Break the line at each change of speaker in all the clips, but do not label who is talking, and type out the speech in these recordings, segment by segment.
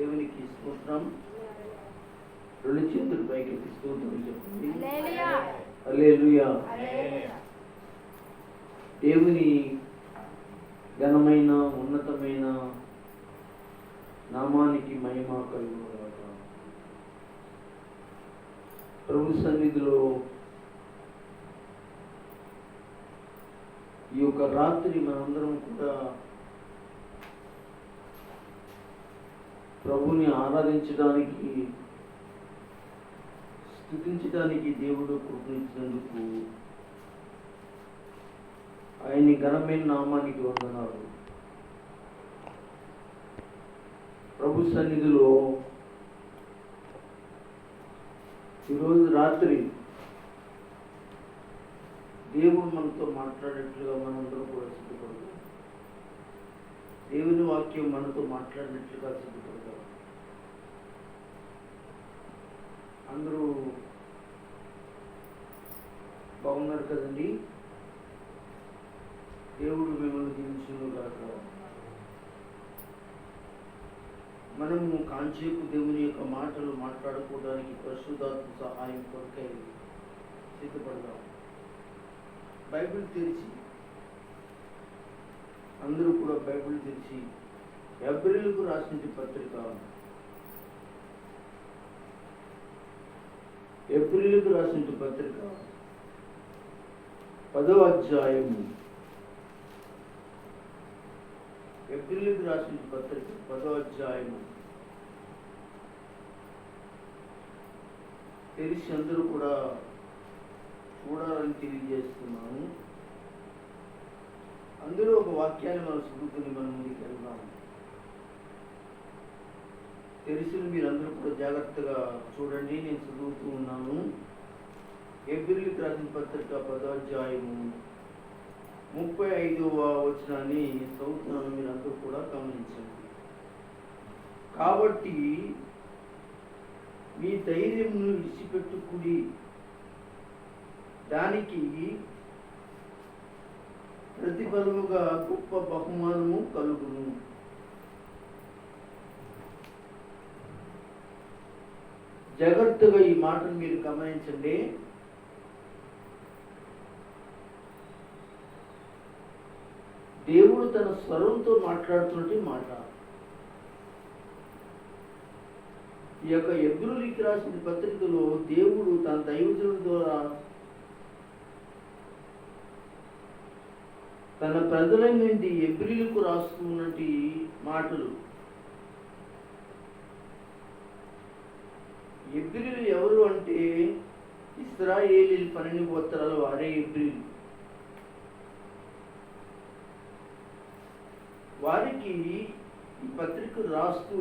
దేవునికి స్తోత్రం. రెండు చేతులు పైకెత్తి స్తోత్రం చెప్పండి. హల్లెలూయా. దేవుని ఘనమైన ఉన్నతమైన నామానికి మహిమ కలుగునుగాక. ప్రభు సన్నిధిలో ఈ యొక్క రాత్రి మనందరం కూడా ప్రభుని ఆరాధించడానికి, స్తుతించడానికి దేవుడు కృపనిచ్చినందుకు ఆయన్ని ఘనమైన నామానికి వందనాలు. ప్రభు సన్నిధిలో ఈరోజు రాత్రి దేవుడు మనతో మాట్లాడేట్లుగా మనందరూ కూడా సిద్ధపడతాం. దేవుని వాక్యం మనతో మాట్లాడినట్లుగా సిద్ధపడతాం. అందరూ బాగున్నారు కదండి? దేవుడు మిమ్మల్ని దీవించునుగాక. మనము కాంచేపు దేవుని యొక్క మాటలు మాట్లాడుకోవడానికి పరిశుద్ధాత్మ సహాయం కొరకై సిద్ధపడదాం. బైబిల్ తెరిచి, అందరూ కూడా బైబిల్ తెరిచి హెబ్రీయులకు రాసిన పత్రిక, హెబ్రీయులకు రాసిన పత్రిక 10వ అధ్యాయము, హెబ్రీయులకు రాసిన పత్రిక 10వ అధ్యాయము తెలిసి అందరూ కూడా చూడాలని తెలియజేస్తున్నాను. అందులో ఒక వాక్యాన్ని మనం చదువుకుని మనం ముందుకు వెళ్దాము. తెలిసిన మీరందరూ కూడా జాగ్రత్తగా చూడండి. నేను చదువుతూ ఉన్నాను. హెబ్రీయులకు రాసిన పత్రిక 10వ అధ్యాయము 35వ వచనాన్ని చదువుతున్నాను. మీరందరూ కూడా గమనించండి. కాబట్టి మీ ధైర్యమును విడిచిపెట్టుకుడి, దానికి ప్రతిఫలముగా గొప్ప బహుమానము కలుగును. జాగ్రత్తగా ఈ మాటను మీరు గమనించండి. దేవుడు తన స్వరంతో మాట్లాడుతున్నట్టు మాట. ఈ యొక్క హెబ్రీయులకు రాసిన పత్రికలో దేవుడు తన దైవజనుల ద్వారా తన ప్రజల నుండి హెబ్రీయులకు రాస్తున్నటి మాటలు. హెబ్రీయులు ఎవరు అంటే ఇశ్రాయేలీయుల 12 గోత్రాల వారే హెబ్రీయులు. వారికి ఈ పత్రిక రాస్తూ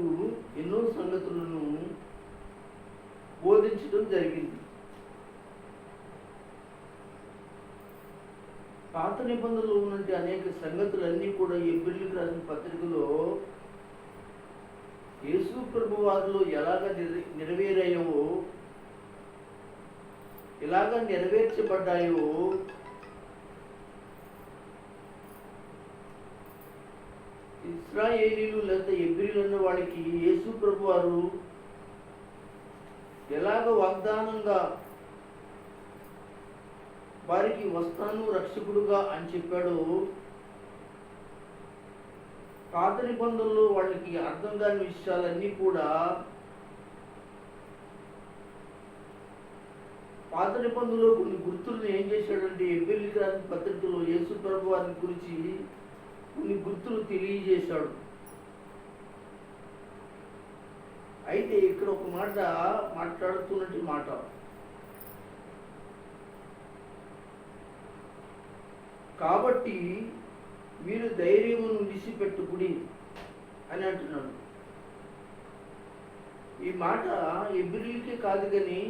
ఎన్నో సంగతులను బోధించడం జరిగింది. పాత నిబంధనలో ఉన్నటువంటి అనేక సంగతులన్నీ కూడా హెబ్రీయులకు రాసిన పత్రికలో యేసు ప్రభు వారిలో ఎలాగ నెరవేరాయో, ఎలాగ నెరవేర్చబడ్డాయో ఇశ్రాయేలీయులు లేదా హెబ్రీయులు అన్న వాళ్ళకి యేసు ప్రభు వారు ఎలాగ వాగ్దానంగా వారికి వస్తాను రక్షకుడుగా అని చెప్పాడు. పాత నిబంధనలో వాళ్ళకి అర్థం కాని విషయాలన్నీ కూడా పాత నిబంధనలో కొన్ని గుర్తులను ఏం చేశాడంటే హెబ్రీయులకు రాసిన పత్రికలో యేసు ప్రభు వారిని గురించి కొన్ని గుర్తులు తెలియజేశాడు. అయితే ఇక్కడ ఒక మాట మాట్లాడుతున్నట్టు మాట. కాబట్టి మీరు ధైర్యమును విడిచిపెట్టుకుడి అని అంటున్నాడు. ఈ మాట హెబ్రీయులకే కాదు కానీ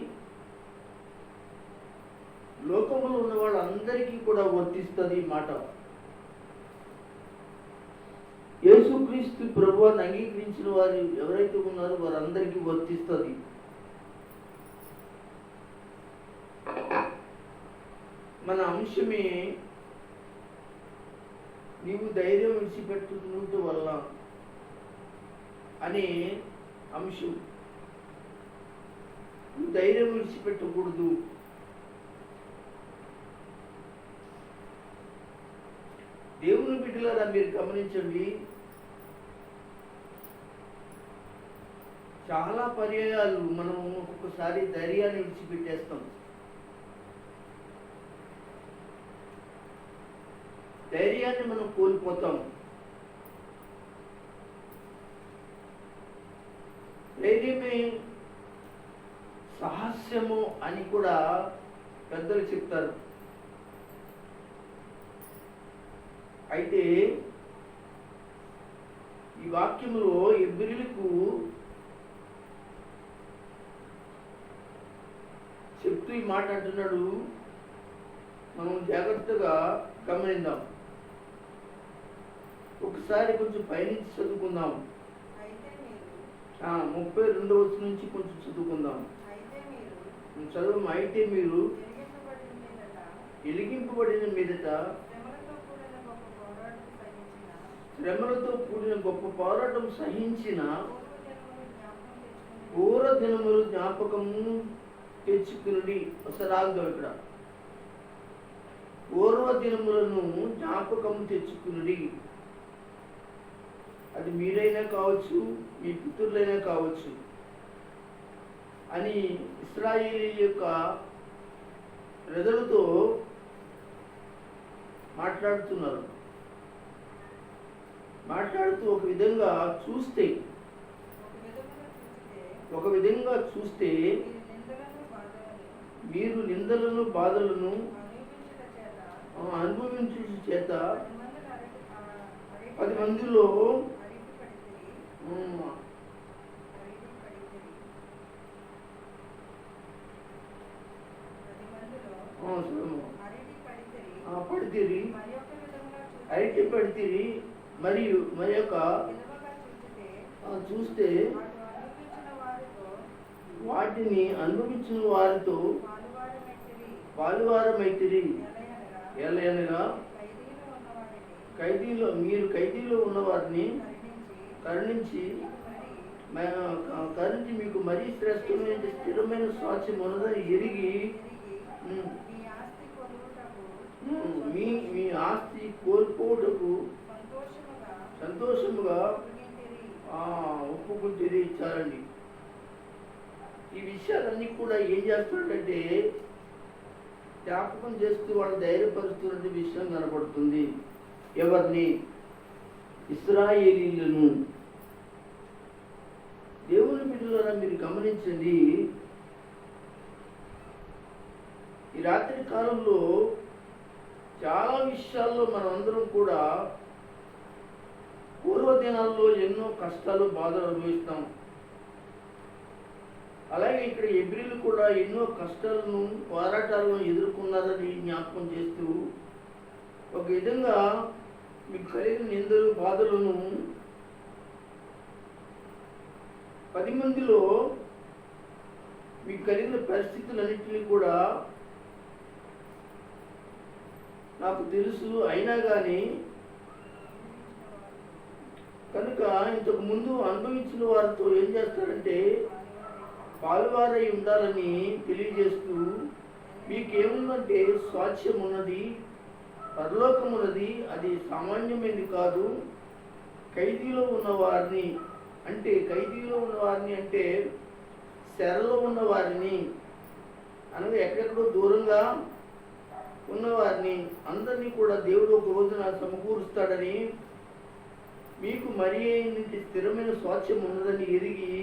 లోకంలో ఉన్న వాళ్ళందరికీ కూడా వర్తిస్తుంది ఈ మాట. యేసుక్రీస్తు ప్రభువాన్ని అంగీకరించిన వారు ఎవరైతే ఉన్నారో వారందరికీ వర్తిస్తుంది. మన అంశమే నీవు ధైర్యం విడిచిపెట్టుట వల్ల అని అంశం. నువ్వు ధైర్యం విడిచిపెట్టకూడదు. దేవుని బిడ్డలారా మీరు గమనించండి, చాలా పర్యాయాలు మనం ఒక్కొక్కసారి ధైర్యాన్ని విడిచిపెట్టేస్తాం. ధైర్యాన్ని మనం కోల్పోతాం. ధైర్యమే సాహస్యము అని కూడా పెద్దలు చెప్తారు. అయితే ఈ వాక్యములో హెబ్రీయులకు చెప్తూ ఈ మాట అంటున్నాడు. మనం జాగ్రత్తగా గమనిద్దాం. ఒకసారి కొంచెం పైనుంచి చదువుకుందాం. 32వ వచనం నుంచి కొంచెం చదువుకుందాం. చదువు. అయితే మీరు వెలిగింపబడిన మీదట శ్రమలతో కూడిన గొప్ప పోరాటం సహించిన పూర్వ దినములు జ్ఞాపకము తెచ్చుకుని. ఒకసారి ఆగుదాం ఇక్కడ. పూర్వ దినములను జ్ఞాపకం తెచ్చుకుని. అది మీరైనా కావచ్చు, మీ పితరులైనా కావచ్చు అని ఇశ్రాయేలీయుల యొక్క ప్రజలతో మాట్లాడుతున్నారు. మాట్లాడుతూ ఒక విధంగా చూస్తే మీరు నిందలను బాధలను అనుభవించు చేత 10 మందిలో పడితిరి, అరటి పడితిరి, మరియు మరి యొక్క చూస్తే వాటిని అనుభవించిన వారితో పాలువారమైతిరి. ఎలయనగా ఖైదీలో ఉన్నవారిని కరుణించి మీకు మరీ శ్రేష్టమైన స్థిరమైన స్వాస్థ్యం ఉన్నదని ఎరిగి మీ ఆస్తి కోల్పోటకు సంతోషముగా ఒప్పుకుంటే ఇచ్చారండి. ఈ విషయాలన్నీ కూడా ఏం చేస్తున్నాడంటే జ్ఞాపకం చేస్తూ వాళ్ళు ధైర్యపరుస్తున్న విషయం కనబడుతుంది. ఎవరిని? ఇశ్రాయేలీయులను. దేవుని బిడ్డలారా మీరు గమనించండి, ఈ రాత్రి కాలంలో చాలా విషయాల్లో మనమందరం కూడా పూర్వదినాల్లో ఎన్నో కష్టాలు బాధలు అనుభవిస్తాం. అలాగే ఇక్కడ హెబ్రీయులు కూడా ఎన్నో కష్టాలను పోరాటాలను ఎదుర్కొన్నారని జ్ఞాపకం చేస్తూ ఒక విధంగా మీకు కలిగిన నిందలు బాధలను 10 మందిలో మీకు కలిగిన పరిస్థితులన్నింటినీ కూడా నాకు తెలుసు, అయినా కానీ కనుక ఇంతకు ముందు అనుభవించిన వారితో ఏం చేస్తారంటే పాలువారై ఉండాలని తెలియజేస్తూ మీకేముందంటే స్వాస్థ్యం ఉన్నది, పరలోకం ఉన్నది, అది సామాన్యమైనది కాదు. ఖైదీలో ఉన్నవారిని అంటే శరలో ఉన్నవారిని అనగా ఎక్కడెక్కడో దూరంగా ఉన్నవారిని అందరినీ కూడా దేవుడు ఒక రోజున సమకూరుస్తాడని, మీకు మరి స్థిరమైన స్వాస్థ్యం ఉన్నదని ఎరిగి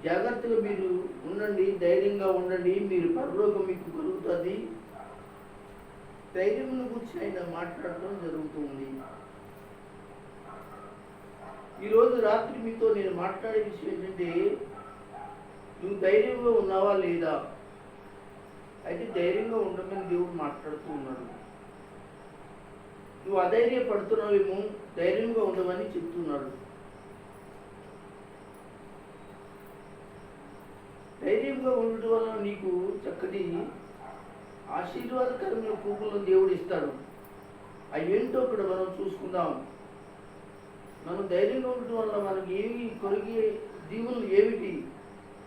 జాగ్రత్తగా మీరు ఉండండి, ధైర్యంగా ఉండండి, మీరు పరలోకం మీకు కలుగుతుంది. ధైర్యం గురించి ఆయన మాట్లాడటం జరుగుతుంది. ఈరోజు రాత్రి మీతో నేను మాట్లాడే విషయం ఏంటంటే, నువ్వు ధైర్యంగా ఉన్నావా లేదా? అయితే ధైర్యంగా ఉండమని దేవుడు మాట్లాడుతూ ఉన్నాడు. నువ్వు అధైర్యపడుతున్నావేమో, ధైర్యంగా ఉండమని చెప్తున్నాడు. ధైర్యంగా ఉండటం వల్ల నీకు చక్కటి ఆశీర్వాదకరమైన కూపులను దేవుడు ఇస్తాడు. అవి ఏంటో ఇక్కడ మనం చూసుకుందాం. మనం ధైర్యంగా ఉండటం వల్ల మనకి ఏమి కొరిగే దీవులు ఏమిటి,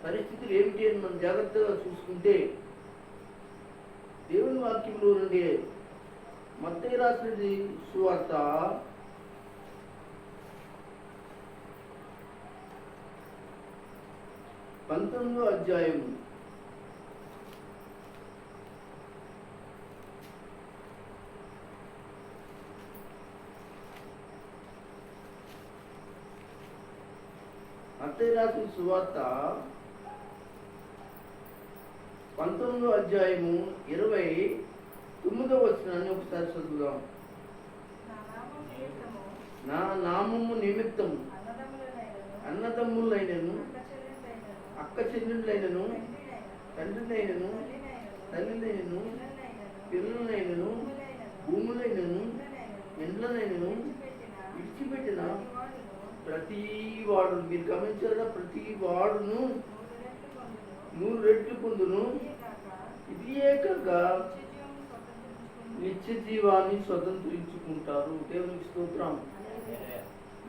పరిస్థితులు ఏమిటి అని మనం జాగ్రత్తగా చూసుకుంటే దేవుని వాక్యంలో నుండి మత్తయి రాసినది సువార్త 19వ అధ్యాయం మత్తయి రాసిన సువార్త 19వ అధ్యాయము 29వ వచనాన్ని ఒకసారి చదువుదాం. నా నామము నిమిత్తం అన్నదమ్ములైనను అక్క చెల్లెళ్ళైనను తండ్రినైనను తల్లినైనను పిల్లలైనను భూములైనను ఎండ్లనైనను విడిచిపెట్టిన ప్రతి వాడు, మీరు గమనించారా, ప్రతి వాడును 100 రెట్లు పొందును, ఇదియే కాక నిత్య జీవాన్ని స్వతంత్రించుకుంటారు. దేవునికి స్తోత్రం.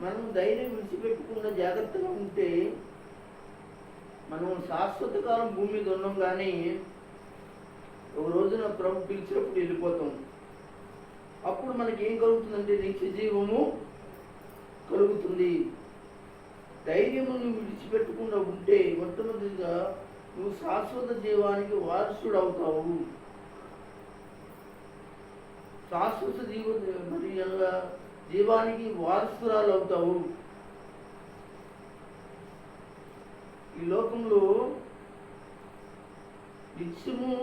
మనం ధైర్యం విడిచిపెట్టకుండా జాగ్రత్తగా ఉంటే మనం శాశ్వత కాలం భూమి మీద ఉన్నాం, కానీ ఒక రోజున ప్రభు పిలిచినప్పుడు వెళ్ళిపోతాం. అప్పుడు మనకి ఏం కలుగుతుందంటే నిత్య జీవము కలుగుతుంది. ధైర్యము నువ్వు విడిచిపెట్టకుండా ఉంటే మొట్టమొదటిగా నువ్వు శాశ్వత జీవానికి వారసుడు అవుతావు. శాశ్వత జీవానికి వారసురాలు అవుతావు. ఈ లోకంలో నిత్యము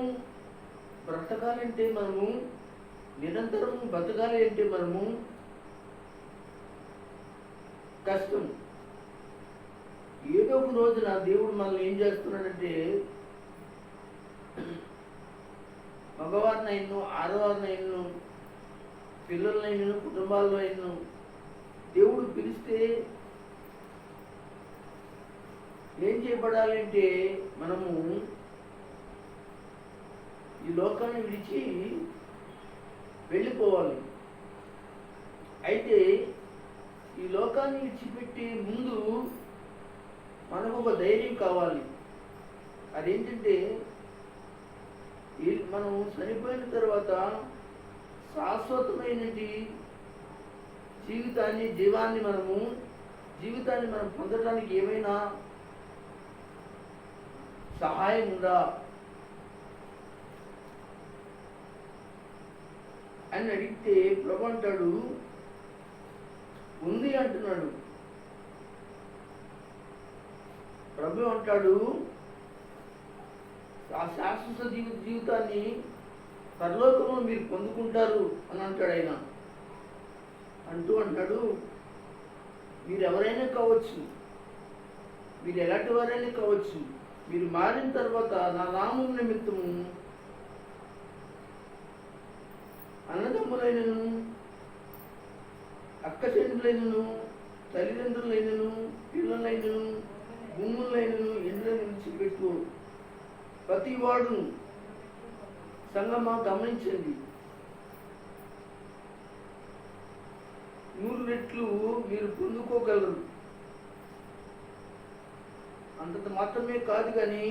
బ్రతకాలంటే మనము, నిరంతరం బ్రతకాలి అంటే మనము కష్టం. ఏదో ఒక రోజున దేవుడు మనల్ని ఏం చేస్తున్నాడంటే, మగవారినైనా ఆడవారినైనా పిల్లలైనా కుటుంబాల్లో అయినా దేవుడు పిలిస్తే ఏం చేయబడాలంటే మనము ఈ లోకాన్ని విడిచి వెళ్ళిపోవాలి. అయితే ఈ లోకాన్ని విడిచిపెట్టే ముందు మనకు ఒక ధైర్యం కావాలి. అదేంటంటే మనం చనిపోయిన తర్వాత శాశ్వతమైన జీవితాన్ని మనం పొందడానికి ఏమైనా సహాయం ఉందా అని అడిగితే ప్రభు అంటాడు, ఉంది అంటున్నాడు. ప్రభు అంటాడు, ఆ శాశ్వత జీవితాన్ని పరలోకంలో మీరు పొందుకుంటారు అని అంటాడు. ఆయన అంటాడు, మీరు ఎవరైనా కావచ్చు, మీరు ఎలాంటి వారైనా కావచ్చు, మీరు మారిన తర్వాత నా నామం నిమిత్తము అన్నదమ్ములైనను అక్క చెల్లెళ్ళైనను తల్లిదండ్రులైనను పిల్లలైనను భూములైనను ఎండ్లను విడిచిపెట్టు ప్రతి వాడు. సంగమా గమనించండి, 100 రెట్లు మీరు పొందుకోగలరు. అంత మాత్రమే కాదు, కానీ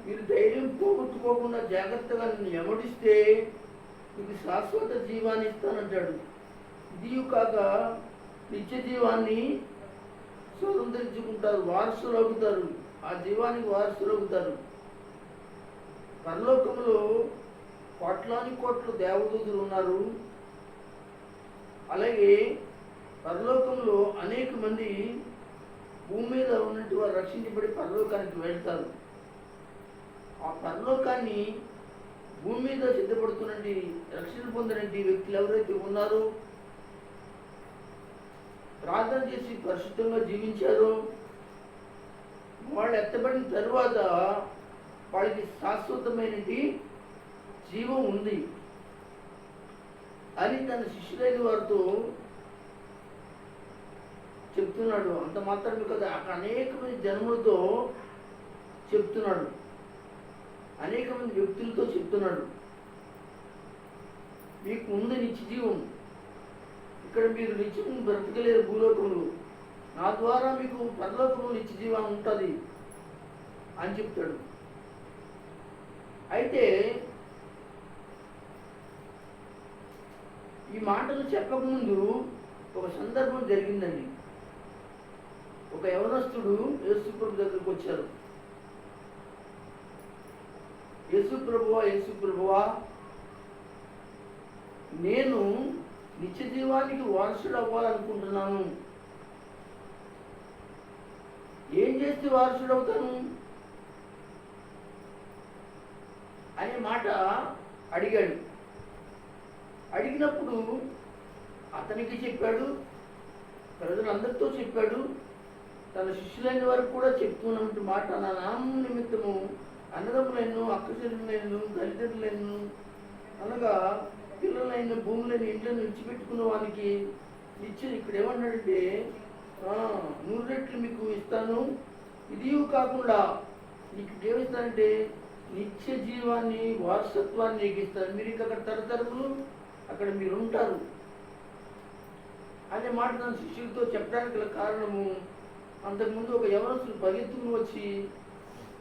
మీరు ధైర్యం పోగొట్టుకోకుండా జాగ్రత్తగా ఎమడిస్తే మీకు శాశ్వత జీవాన్ని ఇస్తానంటాడు. ఇది కాక నిత్య జీవాన్ని స్వతంత్రించుకుంటారు, వారసులు అవుతారు, ఆ జీవానికి వారసులు అవుతారు. పరలోకంలో కోట్లాని కోట్ల దేవదూతులు ఉన్నారు. అలాగే పరలోకంలో అనేక మంది భూమి మీద ఉన్నట్టు వారు రక్షించబడి పరలోకానికి వెళ్తారు. ఆ పరలోకాన్ని భూమి మీద సిద్ధపడుతున్నటువంటి రక్షణ పొందినటువంటి వ్యక్తులు ఎవరైతే ఉన్నారో, ప్రార్థన చేసి పరిశుద్ధంగా జీవించారో, వాళ్ళు ఎత్తబడిన తరువాత వాళ్ళకి శాశ్వతమైన జీవం ఉంది అని తన శిష్యులైన వారితో చెప్తున్నాడు. అంత మాత్రమే కదా, అక్కడ అనేక మంది జన్మలతో చెప్తున్నాడు, అనేక మంది వ్యక్తులతో చెప్తున్నాడు, మీకు ఉంది నిత్య జీవం, ఇక్కడ మీరు నిత్యం బ్రతకలేరు భూలోకములు, నా ద్వారా మీకు పరలోకము నిత్య జీవం ఉంటుంది అని చెప్తాడు. అయితే ఈ మాటలు చెప్పకముందు ఒక సందర్భం జరిగిందండి. ఒక యవనస్తుడు యేసు ప్రభు దగ్గరికి వచ్చారు. యేసు ప్రభువా, నేను నిత్య జీవానికి వారసుడు అవ్వాలనుకుంటున్నాను. ఏం చేస్తే వారసుడు అవుతాను అనే మాట అడిగాడు. అడిగినప్పుడు అతనికి చెప్పాడు, ప్రజలందరితో చెప్పాడు, తన శిష్యులైన వారికి కూడా చెప్తున్నటువంటి మాట, నా నామం నిమిత్తము అన్నదమ్ములను, అక్కచెల్లెలను, తల్లిదండ్రులను, అనగా పిల్లలైన, భూములైన, ఇంట్లను విడిచిపెట్టుకున్న వానికి ఇచ్చి ఇక్కడ ఏమన్నాడంటే 100 రెట్లు మీకు ఇస్తాను, ఇది కాకుండా నీకు ఏమిస్తానంటే నిత్య జీవాన్ని, వారసత్వాన్ని నీకు ఇస్తాను. మీరు ఇంకా అక్కడ తరతరములు అక్కడ మీరు ఉంటారు అనే మాట నా శిష్యులతో చెప్పడానికి గల కారణము, అంతకుముందు ఒక యవనస్తుడు పరిగెత్తుకుని వచ్చి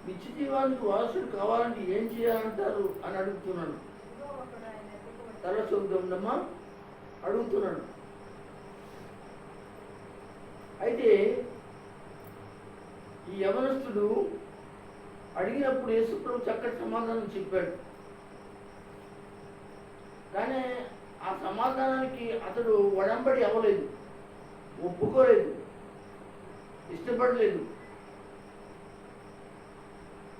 నిత్య జీవానికి వారసుడు కావాలంటే ఏం చేయాలంటారు అని అడుగుతున్నాడు. తల చూద్దామా అడుగుతున్నాడు. అయితే ఈ యవనస్తుడు అడిగినప్పుడు యేసు ప్రభు చక్కటి సమాధానం చెప్పాడు. కానీ ఆ సమాధానానికి అతడు ఒడంబడి అవ్వలేదు, ఒప్పుకోలేదు, ఇష్టపడలేదు.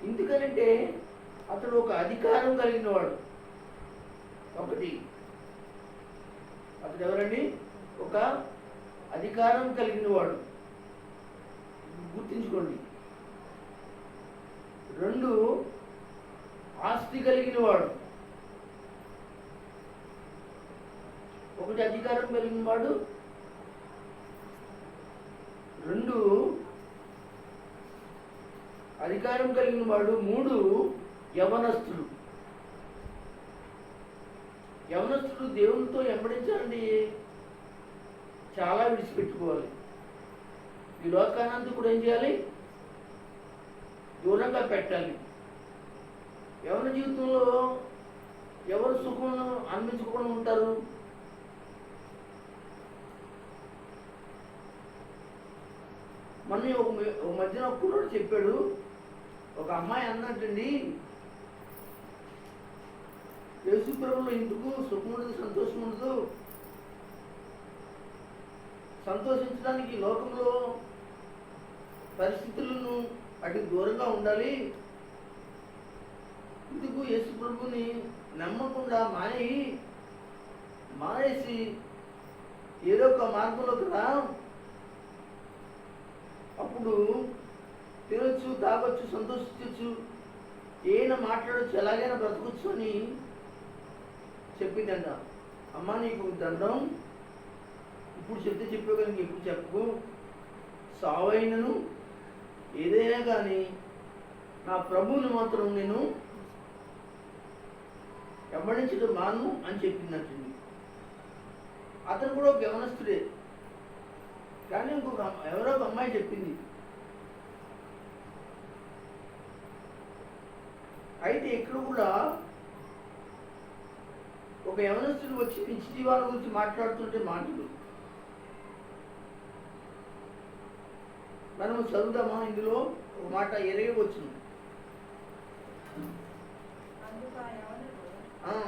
ఎందుకనంటే అతడు ఒక అధికారం కలిగిన వాడు. ఒకటి, అతడు ఎవరండి? ఒక అధికారం కలిగిన వాడు, గుర్తుంచుకోండి. 2, ఆస్తి కలిగిన వాడు. ఒకటి అధికారం కలిగిన వాడు, 2 అధికారం కలిగిన వాడు, 3 యవనస్తుడు. యవనస్తుడు దేవునితో వెంబడించాలండి, చాలా విడిచిపెట్టుకోవాలి. ఈ లోకానంతా కూడా ఏం చేయాలి? దూరంగా పెట్టాలి. యవన జీవితంలో ఎవరు సుఖం అనిపించుకోకుండా ఉంటారు? మొన్న ఒక మధ్యన ఒక కుర్రాడు చెప్పాడు, ఒక అమ్మాయి అన్నట్టండి, యేసు ప్రభువులో ఎందుకు సుఖం ఉండదు, సంతోషం ఉండదు, సంతోషించడానికి లోకంలో పరిస్థితులను అటు దూరంగా ఉండాలి, ఎందుకు యేసు ప్రభుని నమ్మకుండా మానేసి ఏదో ఒక మార్గంలోకి రా, అప్పుడు తినొచ్చు, తాగొచ్చు, సంతోషించవచ్చు, ఏమైనా మాట్లాడచ్చు, ఎలాగైనా బ్రతకొచ్చు అని చెప్పిందంట. అమ్మ నీకు దండం, ఇప్పుడు చెప్తే చెప్పేవాళ్ళకి ఎప్పుడు చెప్పు, సావైనను ఏదైనా కానీ నా ప్రభువుని మాత్రం నేను వెంబడించడం మాను అని చెప్పిందంటండి. అతను కూడా ఒక యవనస్తుడే, కానీ ఎవరో ఒక అమ్మాయి చెప్పింది. అయితే ఇక్కడ కూడా ఒక యవనస్తుడు వచ్చి నిత్య జీవాల గురించి మాట్లాడుతుంటే మాటలు మనము చదువుదామా? ఇందులో ఒక మాట ఎరగవచ్చును.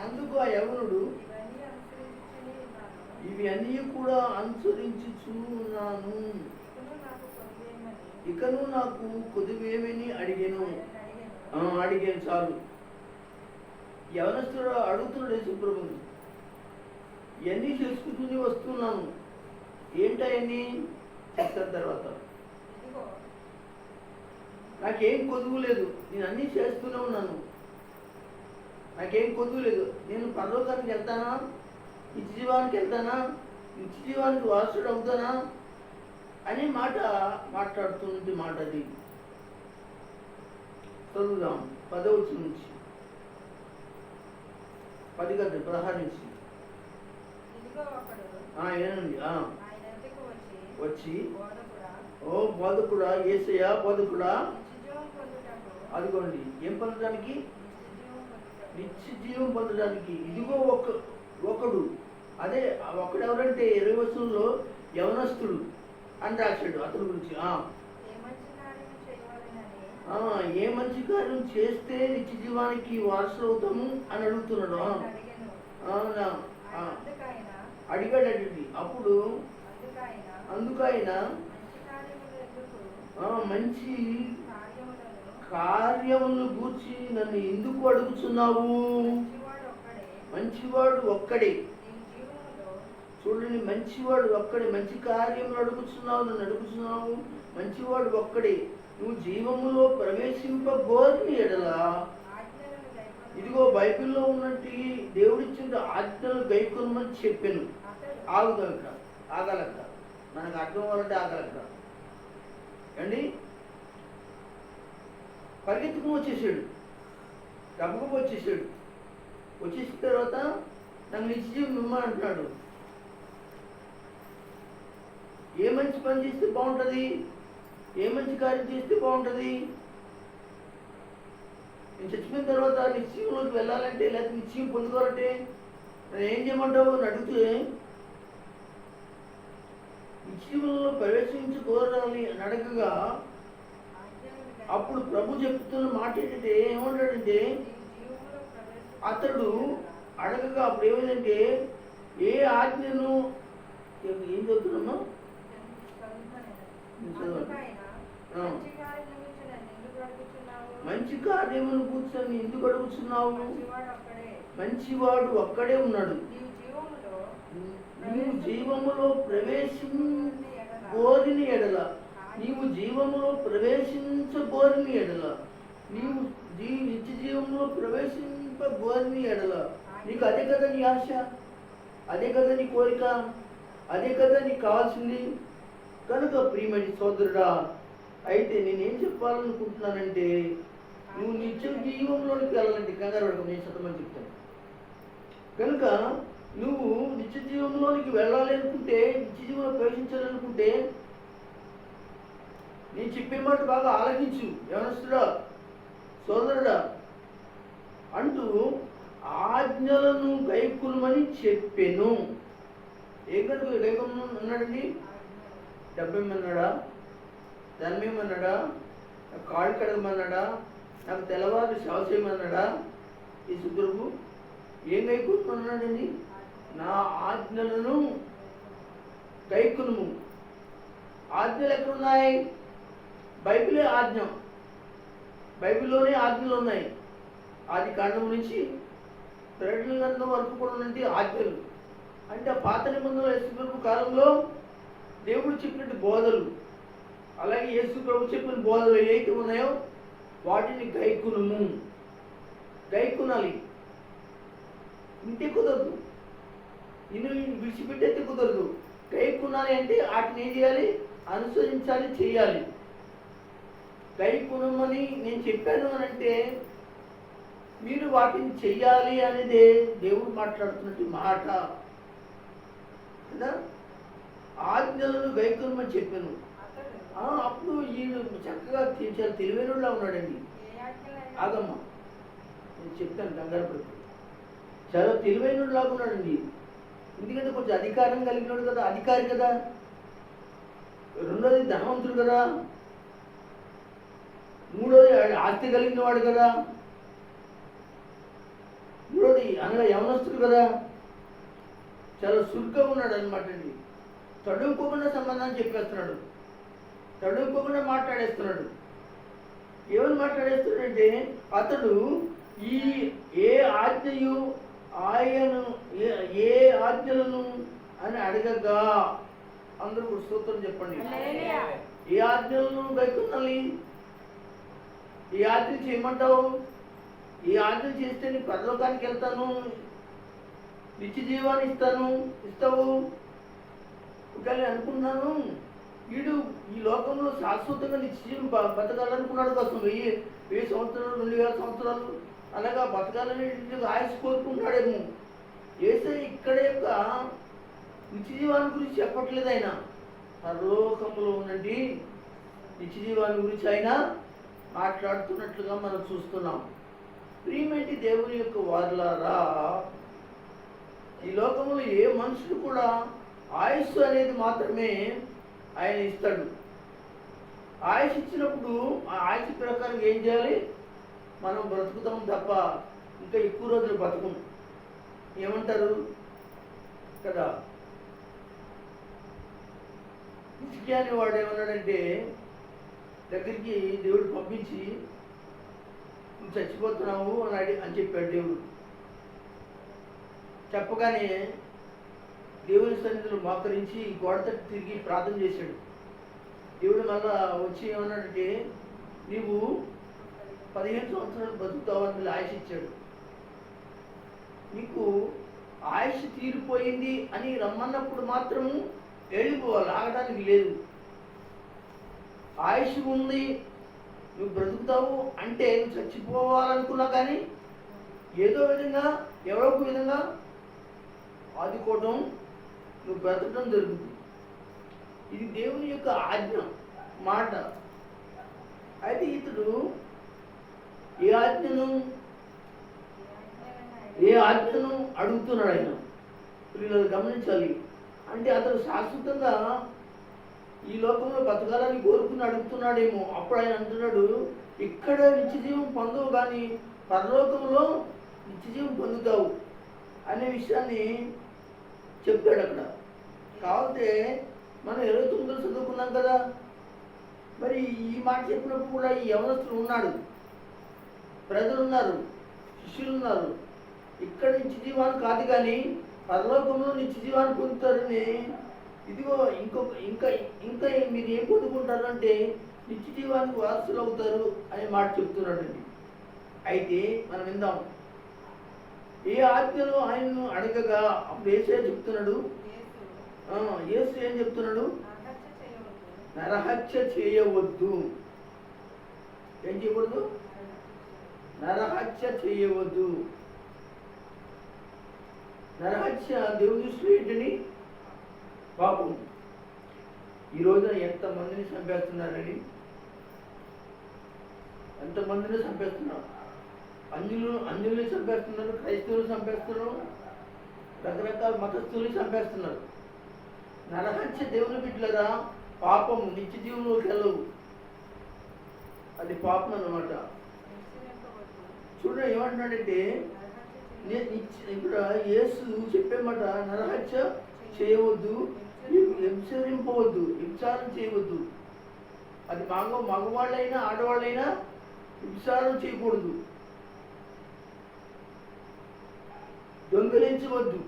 అందుకు ఆ యవనుడు, ఇవి అన్నీ కూడా అనుసరించుచున్నాను, ఇకను నాకు కొద్దివేమని అడిగాను. చాలు. యవనస్తుడు అడుగుతున్నాడు యేసు ప్రభువుని, ఇవన్నీ చేసుకుంటూనే వస్తున్నాను, ఏంటవన్నీ చెప్తాను తర్వాత, నాకేం కొదువు లేదు, నేను అన్నీ చేస్తూనే ఉన్నాను, నాకేం కొదువు లేదు, నేను పరలోకానికి వెళ్తానా, నిత్య జీవానికి వెళ్తానా, నిత్య జీవానికి వారసుడు అవుతానా అనే మాట మాట్లాడుతున్నది మాట. అది చదువుదాం 10వ నుంచి 10 గంటలు 16 నుంచి. ఏనండి
ఆయన ఎద్దకు
వచ్చి
బోధకుడా,
ఓ బోధకుడా, యేసయ్యా బోధకుడా,
నిత్యజీవం పొందుటకు,
అదిగోండి ఏం పొందడానికి,
నిత్యజీవం పొందుటకు,
నిత్య జీవం పొందడానికి. ఇదిగో ఒకడు, అదే ఒకడు ఎవరంటే 20 వచనంలో యవనస్తుడు అని రాశాడు అతని గురించి.
ఏ మంచి కార్యము చేయవలెనని
ఏ మంచి కార్యం చేస్తే నిత్య జీవానికి వారసులు అవుతాము అని అడుగుతున్నాడు.
ఆయన అడిగెను.
అందుకైన అడిగాడండి. అప్పుడు అందుకైన
మంచి కార్యములు ఎందుకు,
మంచి
కార్యములను
కార్యములను గూర్చి నన్ను ఎందుకు అడుగుతున్నావు? మంచివాడు ఒక్కడే. చూడండి, మంచివాడు ఒక్కడే. మంచి కార్యములు అడుగుతున్నావు, నన్ను అడుగుతున్నావు. మంచివాడు ఒక్కడే. నువ్వు జీవములో ప్రవేశింపగోరిన ఎడలా, ఇదిగో బైబిల్లో ఉన్నట్టు దేవుడిచ్చిన ఆజ్ఞలు గైకొనమని చెప్పాను. ఆగలక మనకు అర్థం అవ్వాలంటే ఆగలక అండి. పరిగెత్తుకుని వచ్చేసాడు, గబగబ వచ్చేసాడు. వచ్చేసిన తర్వాత నాకు నిత్య జీవం ఇమ్మని అంటున్నాడు. ఏ మంచి పని చేస్తే బాగుంటుంది, ఏ మంచి కార్యం చేస్తే బాగుంటుంది? నేను చచ్చిపోయిన తర్వాత నిశ్చయంలోకి వెళ్ళాలంటే, లేకపోతే నిశ్చయం పొందుకోవాలంటే నేను ఏం చేయమంటావు అని అడిగితే, నిశ్చయంలో ప్రవేశించుకోరాలి అని అడగగా, అప్పుడు ప్రభు చెప్తున్న మాట ఏంటంటే, ఏమంటాడంటే, అతడు అడగగా అప్పుడు ఏమైందంటే, ఏ ఆజ్ఞను ఏం చదువుతున్నామా, మంచి కార్యమును కూర్చొని ఎందుకు అడుగుతున్నావు? మంచివాడు ఒక్కడే ఉన్నాడు. నీవు జీవములో ప్రవేశించబోరిన ఎడల, నీవు జీవములో ప్రవేశించబోరిన ఎడల, నీవు నిత్య జీవంలో ప్రవేశింపబోరిన ఎడల, నీకు అదే కదా నీ ఆశ, అదే కదా నీ కోరిక, అదే కదా నీకు కావాల్సింది. కనుక ప్రియమైన సోదరుడా, అయితే నేనేం చెప్పాలనుకుంటున్నానంటే, నువ్వు నిత్య జీవంలోనికి వెళ్ళాలంటే కంగారు పడకు, నేను శతమని చెప్తాను. కనుక నువ్వు నిత్య జీవంలోనికి వెళ్ళాలి అనుకుంటే, నిత్య జీవంలో ప్రవేశించాలనుకుంటే, నేను చెప్పే మాట బాగా ఆలకించు యవనస్తుడా, సోదరుడా అంటూ ఆజ్ఞలను గైకొనమని చెప్పాను. ఏ గనుక గైకొనమన్నాడండి? డబ్బేమన్నాడా, ధనమేమన్నాడా, కాళ్ళు కడగమన్నాడా, నాకు తెల్లవారు సేవ చేయమన్నాడా? ఈ సుగ్రహు ఏం గైకొనమన్నాడండి? నా ఆజ్ఞలను గైకొనుము. ఆజ్ఞలు ఎక్కడున్నాయి? బైబిలే ఆజ్ఞ, బైబిల్లోనే ఆజ్ఞలు ఉన్నాయి. ఆది కాండం నుంచి ప్రకటన గ్రంథం వరకు కూడా ఉన్నది ఆజ్ఞలు. అంటే ఆ పాత నిబంధనలు యేసు ప్రభు కాలంలో దేవుడు చెప్పినట్టు బోధలు, అలాగే యేసు ప్రభు చెప్పిన బోధలు ఏవైతే ఉన్నాయో వాటిని గైకొనుము. గైకొనాలి. ఇంతే కుదరదు, నిన్ను విడిచిపెట్టేస్తే కుదరదు. గైకొనాలి అంటే వాటిని ఏం చేయాలి? అనుసరించాలి, చేయాలి. గైకొనమని నేను చెప్పాను అని అంటే మీరు వాటిని చెయ్యాలి అనేది దేవుడు మాట్లాడుతున్నట్టు మాట కదా. ఆజ్ఞలను గైకొనమని చెప్పాను. అప్పుడు ఈయన చక్కగా చాలా తెలివైనలా ఉన్నాడండి. ఆగమ్మ, నేను చెప్తాను, కంగారు పడుతుంది. చాలా తెలివైనలాగా ఉన్నాడండి. ఎందుకంటే కొంచెం అధికారం కలిగినాడు కదా, అధికారి కదా. రెండోది ధనవంతుడు కదా. మూడోది ఆస్తి కలిగిన వాడు కదా. మూడోది అనగా యవనస్తుడు కదా. చాలా సురుగ్గా ఉన్నాడు అనమాట అండి. తడుపుకోకుండా సంబంధాన్ని చెప్పేస్తున్నాడు, తడుపుకోకుండా మాట్లాడేస్తున్నాడు. ఏమని మాట్లాడేస్తున్నాడంటే, అతడు ఈ ఏ ఆజ్ఞయు ఆయను ఏ ఆజ్ఞలను అని అడగగా, అందరూ స్తోత్రం చెప్పండి. ఏ ఆజ్ఞలను గైకొనాలి? ఈ ఆజ్ఞ చేయమంటావు? ఈ ఆజ్ఞ చేస్తే నీ పరలోకానికి వెళ్తాను, నిత్య జీవాన్ని ఇస్తావు ఒకవేళ అనుకున్నాను. వీడు ఈ లోకంలో శాశ్వతంగా నిత్య జీవం బతకాలనుకున్నాడు కోసం 1000 సంవత్సరాలు 2000 సంవత్సరాలు అలాగా బతకాలని ఆయుష్ కోరుకుంటాడేమో. యేసయ్య ఇక్కడ యొక్క నిత్య జీవాన్ని గురించి చెప్పట్లేదు ఆయన. పరలోకంలో ఉన్నది నిత్య జీవాన్ని గురించి ఆయన మాట్లాడుతున్నట్లుగా మనం చూస్తున్నాం. ప్రియమైన దేవుని యొక్క వారలారా, ఈ లోకంలో ఏ మనుషుడు కూడా ఆయుస్సు అనేది మాత్రమే ఆయన ఇస్తాడు. ఆయుష్ ఇచ్చినప్పుడు ఆ ఆయుష్ ప్రకారం ఏం చేయాలి? మనం బ్రతుకుతాం తప్ప ఇంకా ఎక్కువ రోజులు బతకం. ఏమంటారు కదా, హిజ్కియా వాడు ఏమన్నాడంటే, దగ్గరికి దేవుడు పంపించి నువ్వు చచ్చిపోతున్నావు అని చెప్పాడు దేవుడు. చెప్పగానే దేవుని సన్నిధిలో మోకరించి గోడ తట్టు తిరిగి ప్రార్థన చేశాడు. దేవుడు మళ్ళా వచ్చి ఏమన్నాడంటే, నీవు 15 సంవత్సరాలు బతుకుతావు అని ఆయుష్ ఇచ్చాడు. నీకు ఆయుష్ తీరిపోయింది అని రమ్మన్నప్పుడు మాత్రము వెళ్ళిపోవాలి, ఆగడానికి లేదు. ఆయుష్ ఉంది, నువ్వు బ్రతుకుతావు అంటే నువ్వు చచ్చిపోవాలనుకున్నా కానీ ఏదో విధంగా ఎవరో ఒక విధంగా ఆదుకోవటం, నువ్వు బ్రతకడం జరుగుతుంది. ఇది దేవుని యొక్క ఆజ్ఞ మాట. అయితే ఇతడు ఏ ఆజ్ఞను అడుగుతున్నాడు ఆయన. మీరు గమనించాలి. అంటే అతను శాశ్వతంగా ఈ లోకంలో బతకాలని కోరుకుని అడుగుతున్నాడేమో. అప్పుడు ఆయన అంటున్నాడు, ఇక్కడ నిత్యజీవం పొందవు కానీ పరలోకంలో నిత్యజీవం పొందుతావు అనే విషయాన్ని చెప్పాడు అక్కడ. కాకపోతే మనం 29 చదువుకున్నాం కదా. మరి ఈ మాట చెప్పినప్పుడు కూడా ఈ యవనస్తులు ఉన్నాడు, ప్రజలు ఉన్నారు, శిష్యులు ఉన్నారు. ఇక్కడ నిత్య జీవాన్ని కాదు కానీ పరలోకంలో నిత్య జీవాన్ని పొందుతారని, ఇదిగో ఇంకా మీరు ఏం పొందుకుంటారు అంటే నిత్య జీవానికి వారసులు అవుతారు అనే మాట చెప్తున్నాడండి. అయితే మనం విందాం. ఏ ఆజ్ఞలో ఆయన్ను అడగగా అప్పుడు యేసయ్య చెప్తున్నాడు, యేసు ఏం చెప్తున్నాడు? నరహత్య చేయవద్దు. ఏం చేయకూడదు? నరహత్య చేయవద్దు. నరహత్య దేవుని దృష్టిలో ఏంటని? పాపం. ఈ రోజున ఎంతమందిని చంపేస్తున్నారని, ఎంతమందిని చంపేస్తున్నారు. అన్యుల్ని చంపేస్తున్నారు, క్రైస్తవులు చంపేస్తున్నారు, రకరకాల మతస్థుల్ని చంపేస్తున్నారు. నరహత్య దేవుని బిడ్డలరా పాపము, నిత్య జీవంలోకి వెళ్ళవు. అది పాపం అన్నమాట. చూడండి ఏమంటున్నాడంటే, ఇప్పుడు యేసు చెప్పేమాట నరహత్య చేయవద్దు, హింసరింపవద్దు, హింసారం చేయవద్దు. అది మగవాళ్ళైనా ఆడవాళ్ళైనా హింసారం చేయకూడదు. దొంగలించవద్దు,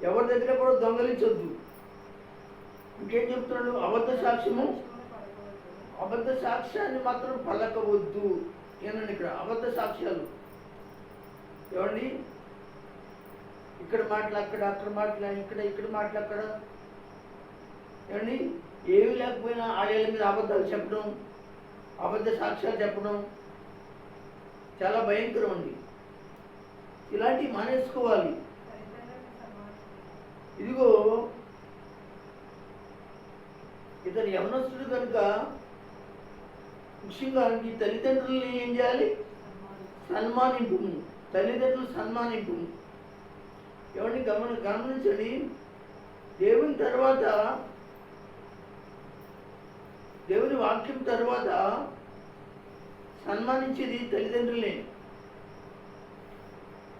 ఎవరి దగ్గర కూడా దొంగలించవద్దు. ఇంకేం చెప్తున్నాడు? అబద్ధ సాక్ష్యాన్ని మాత్రం పలకవద్దు. ఏనండి ఇక్కడ అబద్ధ సాక్ష్యాలు. ఏమండి, ఇక్కడ మాటలు అక్కడ, అక్కడ మాటలు ఇక్కడ మాటలు అక్కడ. ఏమండి, ఏమి లేకపోయినా ఆడేళ్ళ మీద అబద్ధాలు చెప్పడం, అబద్ధ సాక్ష్యాలు చెప్పడం చాలా భయంకరం అండి. ఇలాంటివి మానేసుకోవాలి. ఇదిగో ఇతను యవనస్తుడు కనుక ముఖ్యంగా ఈ తల్లిదండ్రులని ఏం చేయాలి? సన్మానింపు. తల్లిదండ్రులు సన్మానింపు. ఎవరిని గమనించండి. దేవుని తర్వాత, దేవుని వాక్యం తర్వాత సన్మానించేది తల్లిదండ్రులే.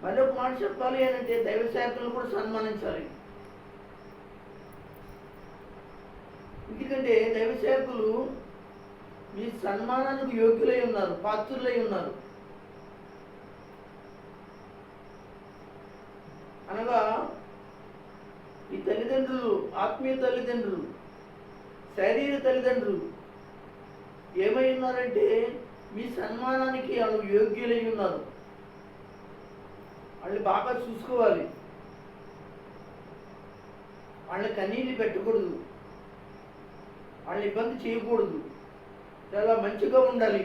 మళ్ళీ ఒక మాట చెప్పాలి అని అంటే దైవ సేవకులను కూడా సన్మానించాలి. ఎందుకంటే దైవ సేవకులు మీ సన్మానానికి యోగ్యులై ఉన్నారు, పాత్రులై ఉన్నారు. అనగా ఈ తల్లిదండ్రులు, ఆత్మీయ తల్లిదండ్రులు, శరీర తల్లిదండ్రులు ఏమై ఉన్నారంటే మీ సన్మానానికి వాళ్ళు యోగ్యులై ఉన్నారు. వాళ్ళని బాగా చూసుకోవాలి, వాళ్ళని కన్నీళ్ళు పెట్టకూడదు, వాళ్ళని ఇబ్బంది చేయకూడదు, చాలా మంచిగా ఉండాలి.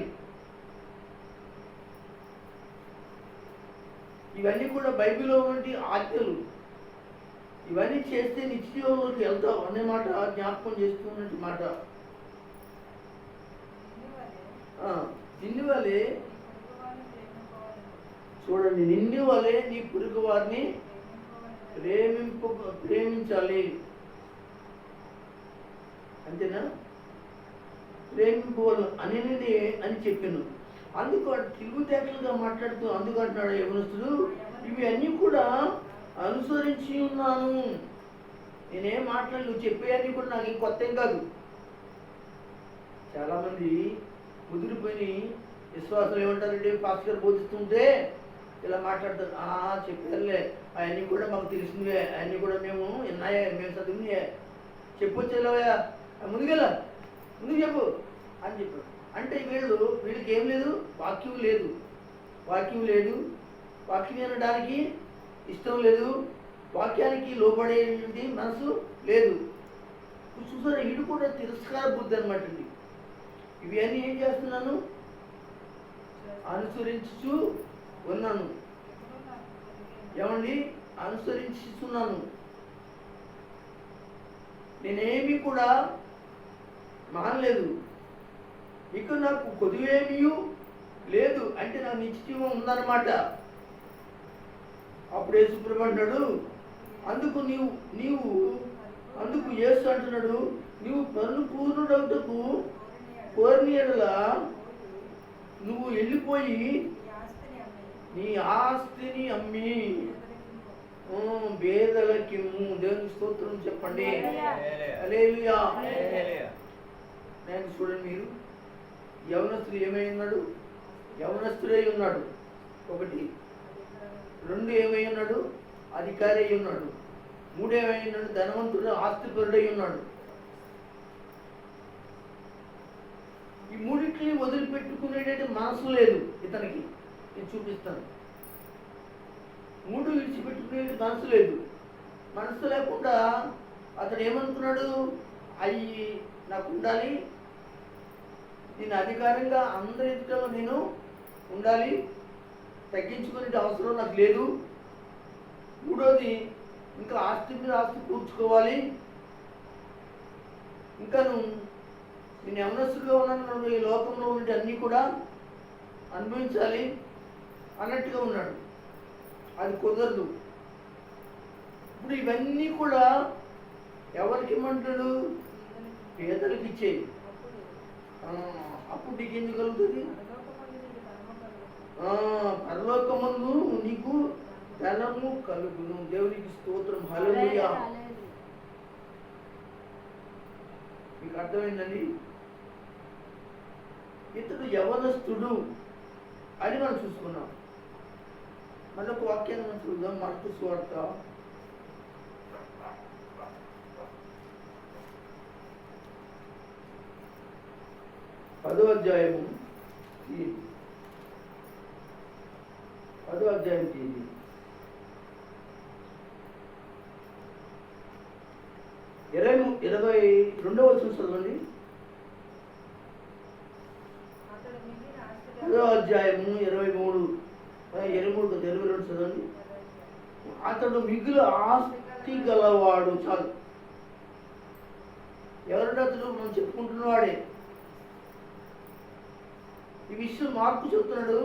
ఇవన్నీ కూడా బైబిల్లో ఉన్నటువంటి ఆజ్ఞలు. ఇవన్నీ చేస్తే నిత్య జీవంలోకి వెళ్తావు అనే మాట జ్ఞాపకం చేస్తున్నట్టు మాట. నిన్ను వలే చూడండి, నిన్ను వలే నీ పొరుగు వారిని ప్రేమించాలి. అంతేనా? ప్రేమింపవలను అని చెప్పాను. అందుకు తిరుగుతేటలుగా మాట్లాడుతూ అందుకు అంటున్నాడు యవనస్తుడు, ఇవి అన్నీ కూడా అనుసరించి ఉన్నాను. నేనేం మాట్లాడి నువ్వు చెప్పేవన్నీ కూడా నాకు కొత్త ఏం కాదు. చాలామంది ముదిరిపోయి విశ్వాసులు ఏమంటారంటే పాస్టర్ గారు బోధిస్తుంటే ఇలా మాట్లాడతారు, చెప్పారులే అవన్నీ కూడా మాకు తెలిసినవే, అవన్నీ కూడా మేము విన్నాయే, మేము చదివినాయే, చెప్పొచ్చేలావా, ముందుకెళ్ళా ముందుకు చెప్పు అని చెప్పారు. అంటే వీళ్ళకి ఏం లేదు, వాక్యం లేదు, వాక్యం లేదు, వాక్యం వినడానికి ఇష్టం లేదు, వాక్యానికి లోపడేది మనసు లేదు. చూసారా, ఇటు కూడా తిరస్కార బుద్ధి అనమాట అండి. ఇవి అన్నీ ఏం చేస్తున్నాను, అనుసరించుచు ఉన్నాను. ఏమండి, అనుసరించుతున్నాను. నేనేమి కూడా మానలేదు. ఇక నాకు కొద్దివేమీ లేదు అంటే నాకు నిశ్చయం ఉందన్నమాట. అప్పుడు యేసుప్రభు అంటాడు, అందుకు యేసు అంటున్నాడు, నీవు పరిపూర్ణుడవుటకు కోరిన యెడల నువ్వు వెళ్ళిపోయి నీ ఆస్తిని అమ్మి పేదలకిమ్ము. దేవునికి స్తోత్రం చెప్పండి. హల్లెలూయా. నేను చూడండి, మీరు యవనస్తుడు ఏమై ఉన్నాడు? యవనస్తుడై ఉన్నాడు. 1. 2 ఏమై ఉన్నాడు? అధికారి అయి ఉన్నాడు. 3 ఏమై ఉన్నాడు? ధనవంతుడు, ఆస్తిపరుడై ఉన్నాడు. ఈ మూడింటిని వదిలిపెట్టుకునేటట్టు మనసు లేదు ఇతనికి. నేను చూపిస్తాను. 3 విడిచిపెట్టుకునే మనసు లేదు. మనసు లేకుండా అతను ఏమనుకున్నాడు? అవి నాకు ఉండాలి, నేను అధికారంగా అందరి ఎదుటలో నేను ఉండాలి, తగ్గించుకునే అవసరం నాకు లేదు. 3వది, ఇంకా ఆస్తి మీద ఆస్తి కూర్చుకోవాలి, ఇంకా నేను యవనస్తుడిగా ఉన్నాను, ఈ లోకంలో ఉండే అన్నీ కూడా అనుభవించాలి అన్నట్టుగా ఉన్నాడు. అది కుదరదు. ఇప్పుడు ఇవన్నీ కూడా ఎవరికి ఇమ్మంటాడు? పేదలకు ఇచ్చేయి. అప్పుడు నీకు ఎందుకు కలుగుతుంది? పరలోకమందు నీకు ధనము కలుగును. దేవునికి స్తోత్రం. హల్లెలూయా. మీకు అర్థమైందండి? ఇతడు యవనస్తుడు అని మనం చూసుకున్నాం. మళ్ళీ ఒక వాక్యాన్ని మనం చూద్దాం. మార్కు సువార్త 10వ అధ్యాయము 22వ వచనం చదవండి. 10వ అధ్యాయము 23 చదవండి. అతడు మిగులు ఆస్తి గలవాడు. చాలు. ఎవరంటే అతడు మనం చెప్పుకుంటున్నవాడే. ఈ విషయం మార్కు చెప్తున్నాడు.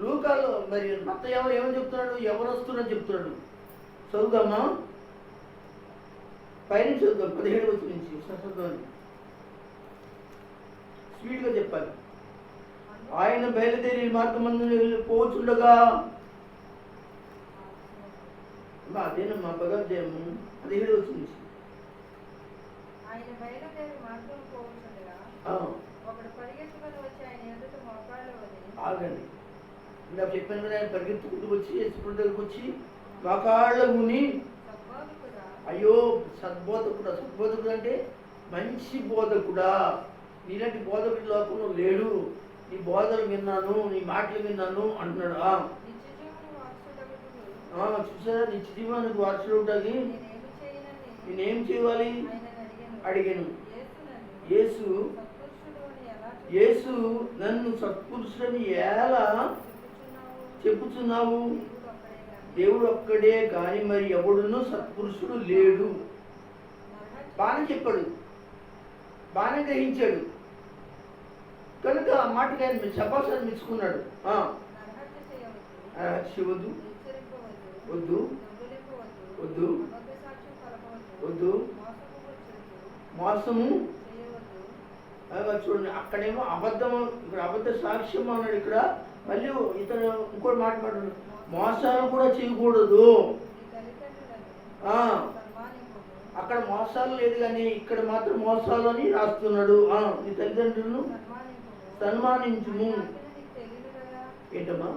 లూకాలో మరి మత్తయి ఏమని చెప్తున్నాడు? యవనస్తుడని చెప్తున్నాడు. చదువుదామా? పైన చదువుదాం. 17వ వచనం నుంచి చదువుదాం. స్పీడ్గా చెప్పాలి. ఆయన బయలుదేరి మార్గమందు పోచుండగా, అదేనమ్మా భగవద్గీతము 17వ వచనం నుంచి.
ఆయన బయలుదేరి మార్గం పోవచ్చుండగా ఒకడు పరిగెత్తుకొని వచ్చి ఆయన ఎదుట మోకాళ్ళ వలె.
ఆగండి, ఇందాక చెప్పాను కదా, ఆయన పరిగెత్తుకుంటూ వచ్చి యేసుప్రభు దగ్గరకు వచ్చి మోకాళ్ళ ముని, అయ్యో సద్బోధకుడా. సద్బోధకుడు అంటే మంచి బోధకుడా, నీలాంటి బోధకుడి లోకంలో లేడు, నీ బోధలు విన్నాను, నీ మాటలు విన్నాను అంటున్నాడు. చూసారా, నిత్య జీవానికి వారసుడు నేనేం చేయాలి అడిగాను. యేసు నన్ను సత్పురుషుడని ఎలా చెప్పుచున్నావు? దేవుడు ఒక్కడే కానీ మరి ఎవడును సత్పురుషుడు లేడు. బాగానే చెప్పాడు, బాగానే గ్రహించాడు కనుక ఆ మాటకి ఆయన శబాసాన్ని మెచ్చుకున్నాడు. శివద్దు, వద్దు వద్దు వద్దు, మోసము చూడండి. అక్కడేమో అబద్ధము, ఇక్కడ అబద్ధ సాక్ష్యం అన్నాడు. ఇక్కడ మళ్ళీ ఇతను ఇంకోటి మాట్లాడు, మోసాలు కూడా చేయకూడదు. అక్కడ మోసాలు లేదు కానీ ఇక్కడ మాత్రం మోసాలు అని రాస్తున్నాడు. నీ తల్లిదండ్రులను సన్మానించుము. ఏంటమ్మా?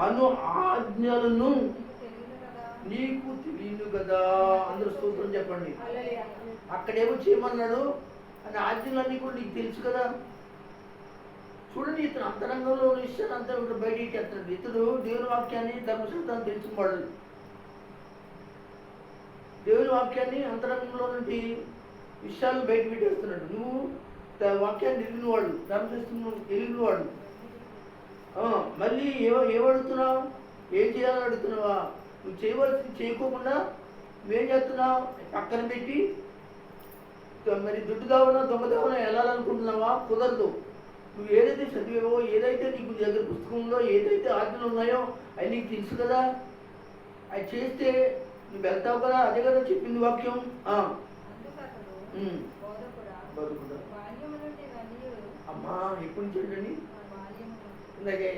అను ఆజ్ఞలను నీకు తెలియదు కదా. అందరూ స్తోత్రం చెప్పండి. అక్కడేమో చేయమన్నాడు అని ఆజ్ఞలన్నీ కూడా నీకు తెలుసు కదా. చూడండి, ఇతను అంతరంగంలో విషయాన్ని అంతా ఇక్కడ బయటికి ఎత్తాడు. ఇతడు దేవుని వాక్యాన్ని ధర్మశాస్త్రాన్ని తెలుసుకున్నాడు. దేవుని వాక్యాన్ని అంతరంగంలో నుండి విషయాలను బయట పెట్టేస్తున్నాడు. నువ్వు వాక్యాన్ని ఎరిగినవాడు, ధర్మశాస్త్రం ఎరిగినవాడు. మళ్ళీ ఏమడుగుతున్నావు? ఏం చేయాలని అడుగుతున్నావా? నువ్వు చేయవలసింది చేయకోకుండా నువ్వేం చేస్తున్నావు? పక్కన పెట్టి మరి దుడ్డుదావన దొంగదావన వెళ్ళాలనుకుంటున్నావా? కుదరదు. నువ్వు ఏదైతే చదివావో, ఏదైతే నీకు దగ్గర పుస్తకంలో ఏదైతే ఆజ్ఞలు ఉన్నాయో అవి నీకు తెలుసు కదా. అవి చేస్తే నువ్వు వెళ్తావు కదా. అదే కదా చెప్పింది వాక్యం. అమ్మా ఎప్పుడు నుంచి అండి? ఇందాకే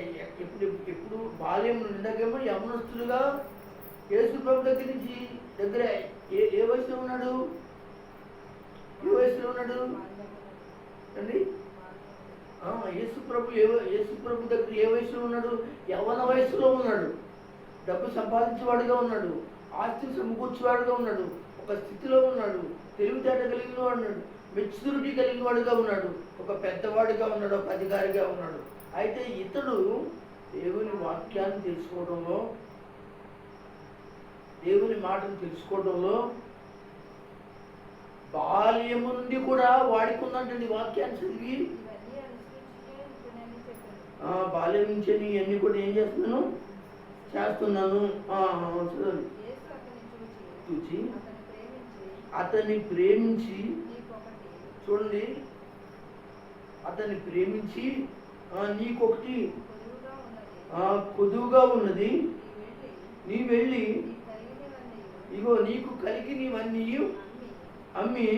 ఎప్పుడు బాల్యం నుండి. ఇందాకేమో యవనస్తులుగా యేసు ప్రభు దగ్గర నుంచి దగ్గర ఏ వయసులో ఉన్నాడు? ఏ వయసులో ఉన్నాడు అండి? యేసు ప్రభు దగ్గర ఏ వయసులో ఉన్నాడు? యవ్వన వయసులో ఉన్నాడు. డబ్బు సంపాదించేవాడుగా ఉన్నాడు, ఆస్తిని సమకూర్చేవాడుగా ఉన్నాడు, ఒక స్థితిలో ఉన్నాడు, తెలివితేట కలిగిన వాడు ఉన్నాడు, మెచ్యూరిటీ కలిగిన వాడుగా ఉన్నాడు, ఒక పెద్దవాడిగా ఉన్నాడు, ఒక అధికారిగా ఉన్నాడు. అయితే ఇతడు దేవుని వాక్యాన్ని తెలుసుకోవడంలో, దేవుని మాటను తెలుసుకోవడంలో బాల్యము నుండి కూడా వాడికుందంటే వాక్యాన్ని చదివి బాల్యం నుంచే నీ అన్ని కూడా ఏం చేస్తున్నాను చూచి అతన్ని ప్రేమించి, చూడండి, అతన్ని ప్రేమించి నీకొకటి కొదువుగా ఉన్నది, నీ వెళ్ళి ఇగో నీకు కలిగినవన్నీ అమ్మి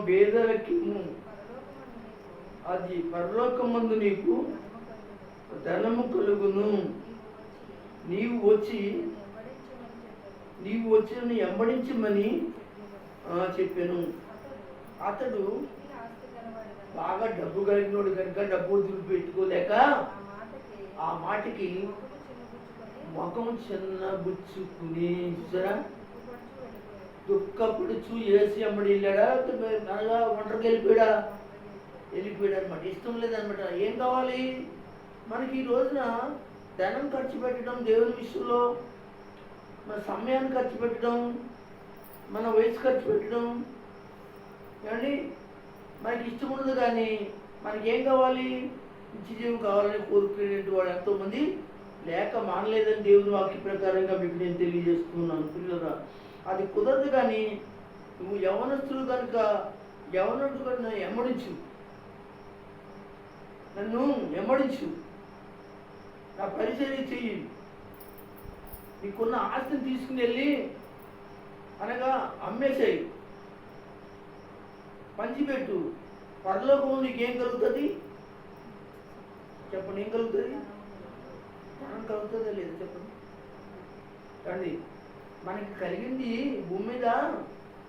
పేదలకి అది పరలోకమందు నీకు ధనము కలుగును. నీవు వచ్చి వెంబడించమని చెప్పాను. అతడు బాగా డబ్బు కలిగినోడు కనుక డబ్బు పెట్టుకోలేక ఆ మాటకి ముఖం చిన్నబుచ్చుకుని చూసారా, దుఃఖపడుచు ఏసి అమ్మడి వెళ్ళాడా, అనగా ఒంటరికి వెళ్ళిపోయాడు అనమాట. ఇష్టం లేదనమాట. ఏం కావాలి మనకి ఈ రోజున? ధనం ఖర్చు పెట్టడం దేవుని విషయంలో, మన సమయాన్ని ఖర్చు పెట్టడం, మన వయసు ఖర్చు పెట్టడం, ఏమండి మనకి ఇష్టం ఉండదు. కానీ మనకి ఏం కావాలి? నిత్య జీవం కావాలని కోరుకునేటువంటి వాడు ఎంతోమంది లేక మానలేదని దేవుని వాక్య ప్రకారంగా మీకు నేను తెలియజేస్తున్నాను పిల్లరా. అది కుదరదు. కానీ నువ్వు యవనస్తులు కనుక నన్ను ఎమ్మడించు, నా పరిచర్య చెయ్యి. నీకున్న ఆస్తిని తీసుకుని వెళ్ళి అనగా అమ్మేసాయి, పంచిపెట్టు. పరలోకం నీకేం కలుగుతుంది చెప్పండి? ఏం కలుగుతుంది? ధనం కలుగుతుందా లేదా చెప్పండి? కానీ మనకి కలిగింది భూమి మీద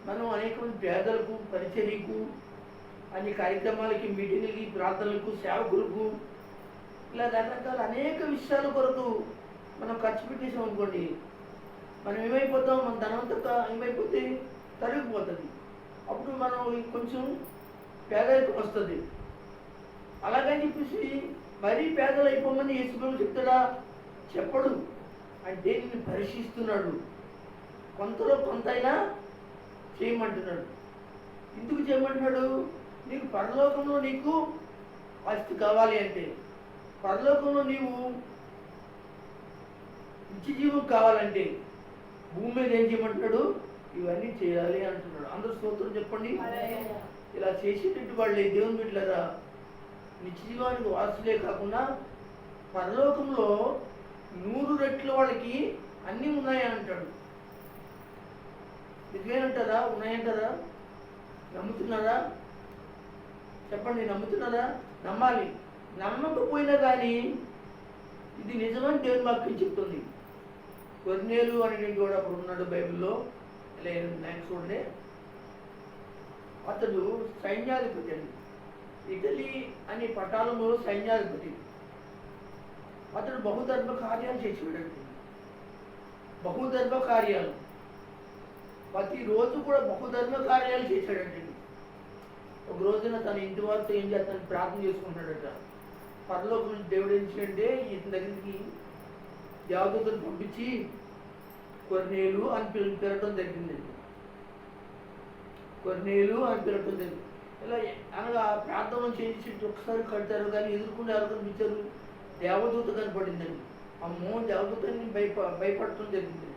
మనం అనేక మంది పేదలకు, పరిచర్యకు, అన్ని కార్యక్రమాలకి, మీటింగ్లకి, ప్రార్థనలకు, సేవకులకు, ఇలా రకరకాల అనేక విషయాల కొరకు మనం ఖర్చు పెట్టేసాం అనుకోండి, మనం ఏమైపోతాం? మన ధనవంతత ఏమైపోతే తరిగిపోతుంది. అప్పుడు మనం కొంచెం పేదరికం వస్తుంది. అలాగని చెప్పేసి మరీ పేదలు అయిపోమని యేసు ప్రభు చెప్తాడా? చెప్పడు. అంటే నిన్ను పరీక్షిస్తున్నాడు. కొంతలో కొంతైనా చేయమంటున్నాడు. ఎందుకు చేయమంటున్నాడు? నీకు పరలోకంలో నీకు ఆస్తి కావాలి అంటే, పరలోకంలో నీవు నిత్య జీవం కావాలంటే భూమి మీద ఏం చేయమంటున్నాడు? ఇవన్నీ చేయాలి అంటున్నాడు. అందరూ స్తోత్రం చెప్పండి. ఇలా చేసేటట్టు వాళ్ళే దేవుని బిడ్డలారా నిత్య జీవానికి వారసులే కాకుండా పరలోకంలో 100 రెట్లు వాళ్ళకి అన్నీ ఉన్నాయని అంటాడు. నిజమేనంటారా? ఉన్నాయంటారా? నమ్ముతున్నారా? చెప్పండి, నమ్ముతున్నారా? నమ్మాలి. నమ్మకపోయినా కానీ ఇది నిజమని దేవుని వాక్యం చెప్తుంది. కొర్నేలు అనేటువంటి వాడు అప్పుడు ఉన్నాడు బైబిల్లో. ఇలా చూడండి, అతడు సైన్యాధిపతి అండి. ఇటలీ అనే పటాలంలో సైన్యాధిపతి. అతడు బహుధర్మ కార్యాలు చేసేవాడండి. బహుధర్మ కార్యాలు ప్రతిరోజు కూడా బహుధర్మ కార్యాలు చేశాడండి. ఒక రోజున తన ఇంటి వారితో ఏం చేస్తాను ప్రార్థన చేసుకుంటాడట. పరలోకం నుంచి దేవుడు ఏం చేయంటే ఇతని దగ్గరికి దేవదూతను పంపించి కొర్నేలు అని పిలవడం జరిగిందండి. కొర్నేలు అని పిలవడం జరిగింది. ఇలా అనగా ప్రార్థన చేసి ఒకసారి కడతారు కానీ ఎదుర్కొంటే ఎవరు కనిపించారు? దేవదూత కనపడిందండి. అమ్మో, దేవదూతని భయపడటం జరిగింది.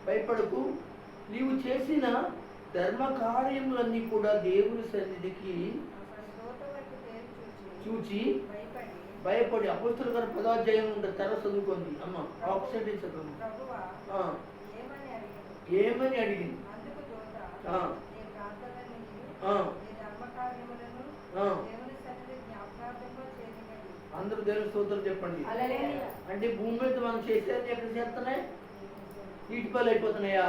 భయపడకు, నీవు చేసిన ధర్మ కార్యములన్నీ కూడా దేవుని సన్నిధికి చూచి భయపడి. అపోస్తలుల గారి 10వ అధ్యాయం ఉంటుంది, తర్వాత చదువుకోండి అమ్మ. ఒకసారి చదువు. ఏమని అడిగింది? అందరూ దేవుని స్తోత్రం చెప్పండి. అంటే భూమి మీద మనం చేసేది ఎక్కడ చేస్తున్నాయి? నీటి పనులు అయిపోతున్నాయా?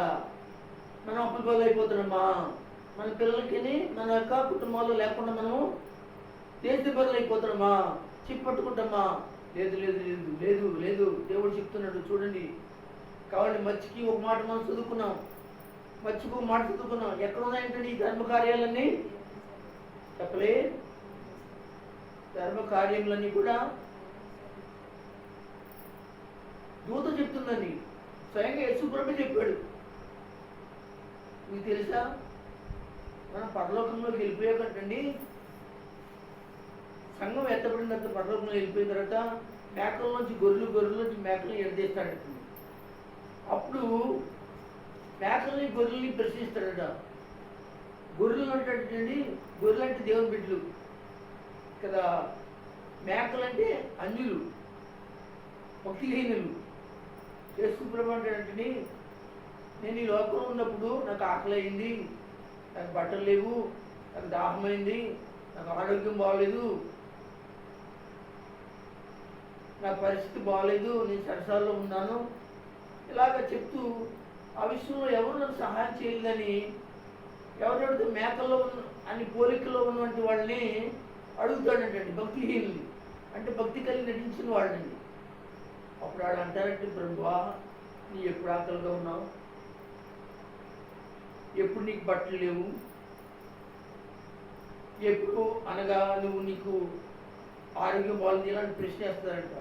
మనం అప్పుల పనులు అయిపోతున్నామా? మన పిల్లలకి మన యొక్క కుటుంబాల్లో లేకుండా మనము దేశ పనులు అయిపోతున్నామా? చిప్పట్టుకుంటామా? లేదు లేదు లేదు లేదు లేదు. దేవుడు చెప్తున్నాడు చూడండి. కాబట్టి మచ్చికి ఒక మాట మనం చదువుకున్నాం, మచ్చికి ఒక మాట చదువుకున్నాం. ఎక్కడ ఉన్నాయంటే ఈ ధర్మ కార్యాలన్నీ చెప్పలే. ధర్మ కార్యములన్నీ కూడా దూత చెప్తుందని స్వయంగా యేసుప్రభు చెప్పాడు. మీకు తెలుసా? మనం పరలోకంలోకి వెళ్ళిపోయాకంటండి, సంఘం ఎత్తబడిన తర్వాత పరలోకంలో వెళ్ళిపోయిన తర్వాత మేకల్లోంచి గొర్రెల్లోంచి మేకలు ఎడదీస్తాడంటండి. అప్పుడు మేకల్ని గొర్రెల్ని ప్రశ్నిస్తాడట. గొర్రెలు అంటాడండి, గొర్రెలు అంటే దేవుని బిడ్డలు కదా, మేకలు అంటే అన్యులు, భక్తిహీనులు. యేసుప్రభు అంటాడంటే, నేను ఈ లోకంలో ఉన్నప్పుడు నాకు ఆకలి అయింది, నాకు బట్టలు లేవు, నాకు దాహమైంది, నాకు ఆరోగ్యం బాగలేదు, నా పరిస్థితి బాగలేదు, నేను సరసాల్లో ఉన్నాను, ఇలాగ చెప్తూ ఆ విషయంలో ఎవరు నన్ను సహాయం చేయలేదని ఎవరెవరితో మేకల్లో ఉన్న అని పోలికలో ఉన్నటువంటి వాళ్ళని అడుగుతాడంటండి, భక్తిహీనుల్ని. అంటే భక్తి కలిగి నటించిన వాళ్ళని. అప్పుడు వాళ్ళు అంటారంటే, ప్రభువా నీ ఎప్పుడు ఆకలిగా ఉన్నావు? ఎప్పుడు నీకు బట్టలు లేవు? ఎప్పుడు అనగా నీకు ఆరోగ్యం బాగుంది ఇలాంటి ప్రశ్న వేస్తారంట.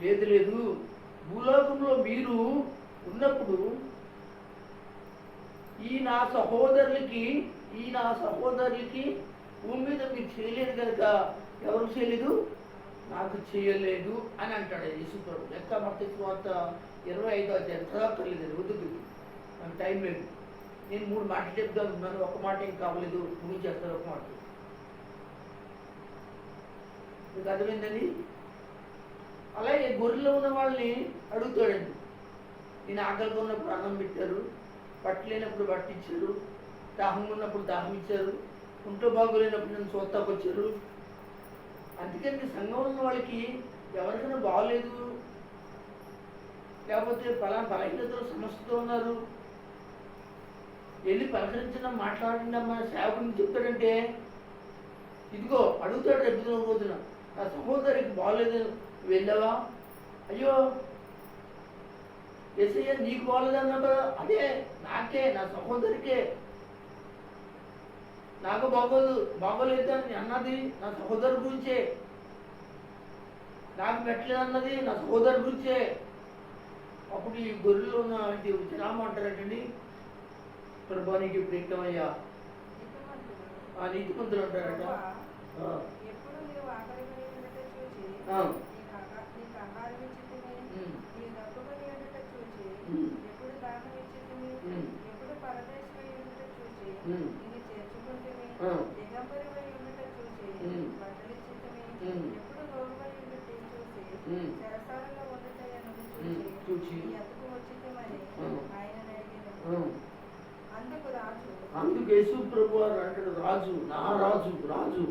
లేదు లేదు, భూలోకంలో మీరు ఉన్నప్పుడు ఈ నా సహోదరులకి భూమి మీద మీరు చేయలేదు కనుక ఎవరు చేయలేదు? నాకు చేయలేదు అని అంటాడు యేసుప్రభు. లెక్క మత్తయి వార్త 25వ అధ్యాయం చదవక్కర్లేదండి, వద్దు, నాకు టైం లేదు. నేను 3 మాటలు చెప్తాను, నన్ను ఒక మాట ఏం కావలేదు, ముగించేస్తారు ఒక మాట. మీకు అర్థమైందండి? అలాగే గొర్రెలో ఉన్న వాళ్ళని అడుగుతాడండి. నేను ఆకలిగా ఉన్నప్పుడు అన్నం పెట్టారు, బట్టలు లేనప్పుడు బట్ట ఇచ్చారు, దాహం ఉన్నప్పుడు దాహం ఇచ్చారు, ఒంట్లో బాగోలేనప్పుడు నన్ను చూస్తాకు వచ్చారు. అందుకని సంఘంలో ఉన్న వాళ్ళకి ఎవరికైనా బాగోలేదు, లేకపోతే బలహీనతలు సమస్యతో ఉన్నారు, వెళ్ళి పలకరించిన మాట్లాడండి అమ్మ సేవకుని చెప్తాడంటే, ఇదిగో అడుగుతాడు రేపు రోజున, నా సహోదరికి బాగోలేదు, వెళ్ళావా? అయ్యో యేసయ్య నీకు బాగోలేదన్నా కదా, అదే నాకే, నా సహోదరికే, నాకు బాగోలేదు అని అన్నది నా సహోదరు గురించే, నాకు పెట్టలేదు అన్నది నా సహోదరు గురించే. అప్పుడు ఈ గొర్రెలు ఉన్న జనామా అంటారంటండి, ప్రభా నీకు ఇప్పుడు ఎక్కమయ్యా, ఆ నీతిమంతులు అంటారట. యేసు ప్రభు వారు అంటాడు, రాజు, నా రాజు, రాజు.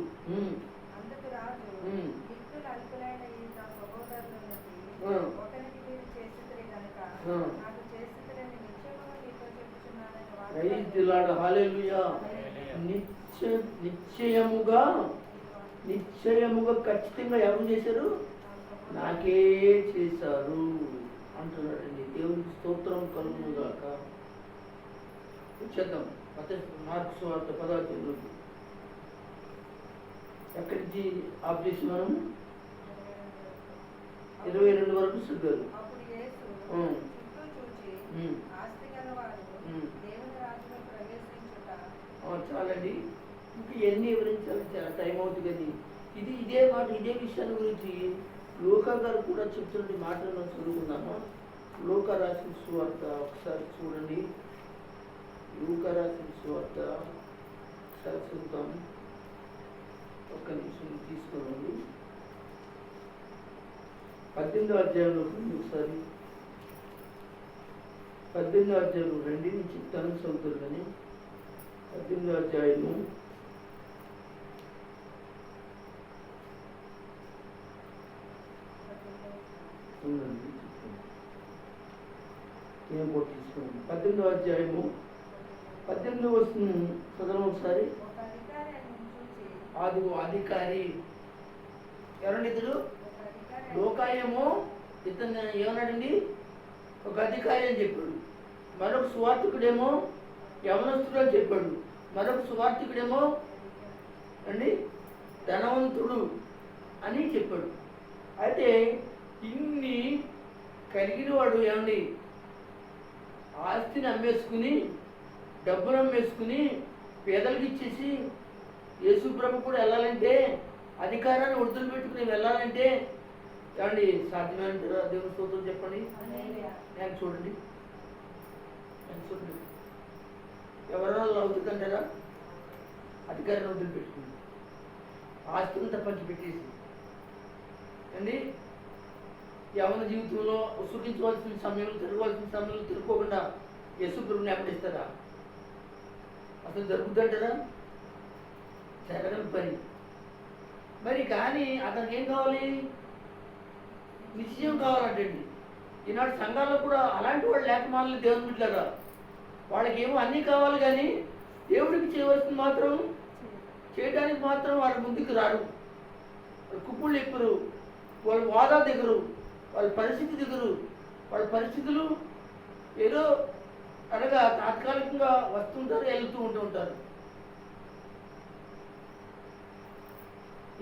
అందుకు రాజు,
ఉమ్.
దిక్కులు అల్పులైన ఈ నా సహోదరుల నుండి
ఆ.
ఒకరికి మీరు చేసితిరి గనుక
ఆ.
నాకు చేసితిరని నిశ్చయముగా మీతో చెప్పుచున్నానని
ప్రైజ్ ది
వాగ్దానం
లార్డ్, హల్లెలూయా. నిశ్చయముగా ఖచ్చితంగా ఎవరు చేశారు? నాకే చేశారు అంటున్నాడండి. దేవునికి స్తోత్రం కలుగును గాక. వచ్చేద్దాం మార్క్స్ వార్త 10వ అధ్యాయంలోకి. ఎక్కడి నుంచి ఆఫ్ చేసి మనం 22 వరకు చదివారు.
అప్పుడు యేసు
ఉమ్.
చుట్టూ చూచి
ఉమ్.
ఆస్తి గలవారు
ఉమ్.
దేవుని రాజ్యంలో ప్రవేశించుట
చాలండి, ఇంకా ఇవన్నీ వివరించాలి, చాలా టైం అవుతుంది. కానీ ఇదే మాట, ఇదే విషయాన్ని గురించి లూకా గారు కూడా చెప్తున్న మాటలు మనం చదువుకున్నాము. లూకా రాసిన సువార్త ఒకసారి చూడండి. లూకా రాసిన సువార్త ఒకసారి చదువుతాం. ఒక్క నిమిషం తీసుకోండి. 18వ అధ్యాయంలో ఒకసారి 18వ అధ్యాయం 2 నుంచి చెప్తాను, చదువుతారు. కానీ 18వ అధ్యాయము ఉందండి, ఏం పోటీ తీసుకోండి. 18వ అధ్యాయము 18వ వస్తుంది చదవం ఒకసారి.
ఒక అధికారి ఆయనను చూచి
ఆదిగో అధికారి, ఎవరండి ఇతడు?
ఒక అధికారి
లోకాయేమో ఇతను ఏమన్నాడండి? ఒక అధికారి అని చెప్పాడు. మరొక సువార్థికుడేమో యవనస్తుడు అని చెప్పాడు. మరొక సువార్థికుడేమో అండి ధనవంతుడు అని చెప్పాడు. అయితే ఇన్ని కలిగిన వాడు ఏమండి ఆస్తిని అమ్మేసుకుని, డబ్బును అమ్మేసుకుని పేదలకు ఇచ్చేసి యేసు ప్రభు కూడా వెళ్ళాలంటే, అధికారాన్ని వృద్ధులు పెట్టుకుని వెళ్ళాలంటే ఏమండి సాధ్యమేంటారా? దేవుని స్తోత్రం చెప్పండి.
హల్లెలూయా.
నేను చూడండి, ఎవరైనా అవుతుందంటారా? అధికారాన్ని వదిలి పెట్టుకుంది, ఆస్తిని పంచి పెట్టేసి అండి యవన జీవితంలో సుఖించవలసిన సమయంలో, తిరగవలసిన సమయంలో తిరుగుకోకుండా యేసు ప్రభుని అప్పటిస్తారా? అసలు జరుగుతుందంటారా? జరగని పని. మరి కానీ అతనికి ఏం కావాలి? నిశ్చయం కావాలంటండి. ఈనాడు సంఘాల్లో కూడా అలాంటి వాళ్ళు లేకమాలని దేవుని బిడ్డలారా, వాళ్ళకి ఏమో అన్నీ కావాలి, కానీ దేవుడికి చేయవలసింది మాత్రం చేయడానికి మాత్రం వాళ్ళ ముందుకు రారు. వాళ్ళ కుప్పుళ్ళు ఎక్కురు, వాళ్ళ వాదా దిగరు, వాళ్ళ పరిస్థితి దిగరు. వాళ్ళ పరిస్థితులు ఏదో అనగా తాత్కాలికంగా వస్తుంటారు, వెళ్తూ ఉంటారు.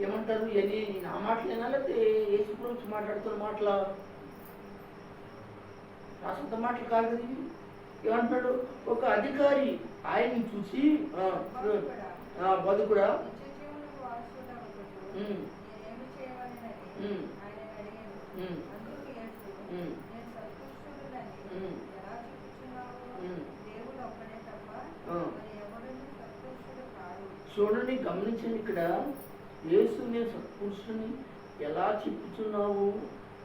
ఏమంటారు? ఇవన్నీ నా మాటలేనా, లేకపోతే యేసు గురించి మాట్లాడుతున్న మాటలా? నా సొంత మాటలు కాదు కదా ఇవి. ఏమంటున్నాడు? ఒక అధికారి ఆయన్ని చూసి బతుకుడా
నిత్య జీవమునకు వారసుడగుటకు
ఉమ్.
నేనేమి చేయవలెనని
ఉమ్.
ఆయనను అడిగాను.
ఉమ్.
అందుకు యేసు,
ఉమ్.
నేను సత్పురుషుడనని
ఉమ్.
ఎలా చెప్పుచున్నావు?
ఉమ్.
దేవుడు ఒక్కడే తప్ప
ఆ.
మరి ఎవడును సత్పురుషుడు కాడు.
చూడండి, గమనించండి. ఇక్కడ యేసు నేను సత్పురుషుని ఎలా చెప్తున్నావు,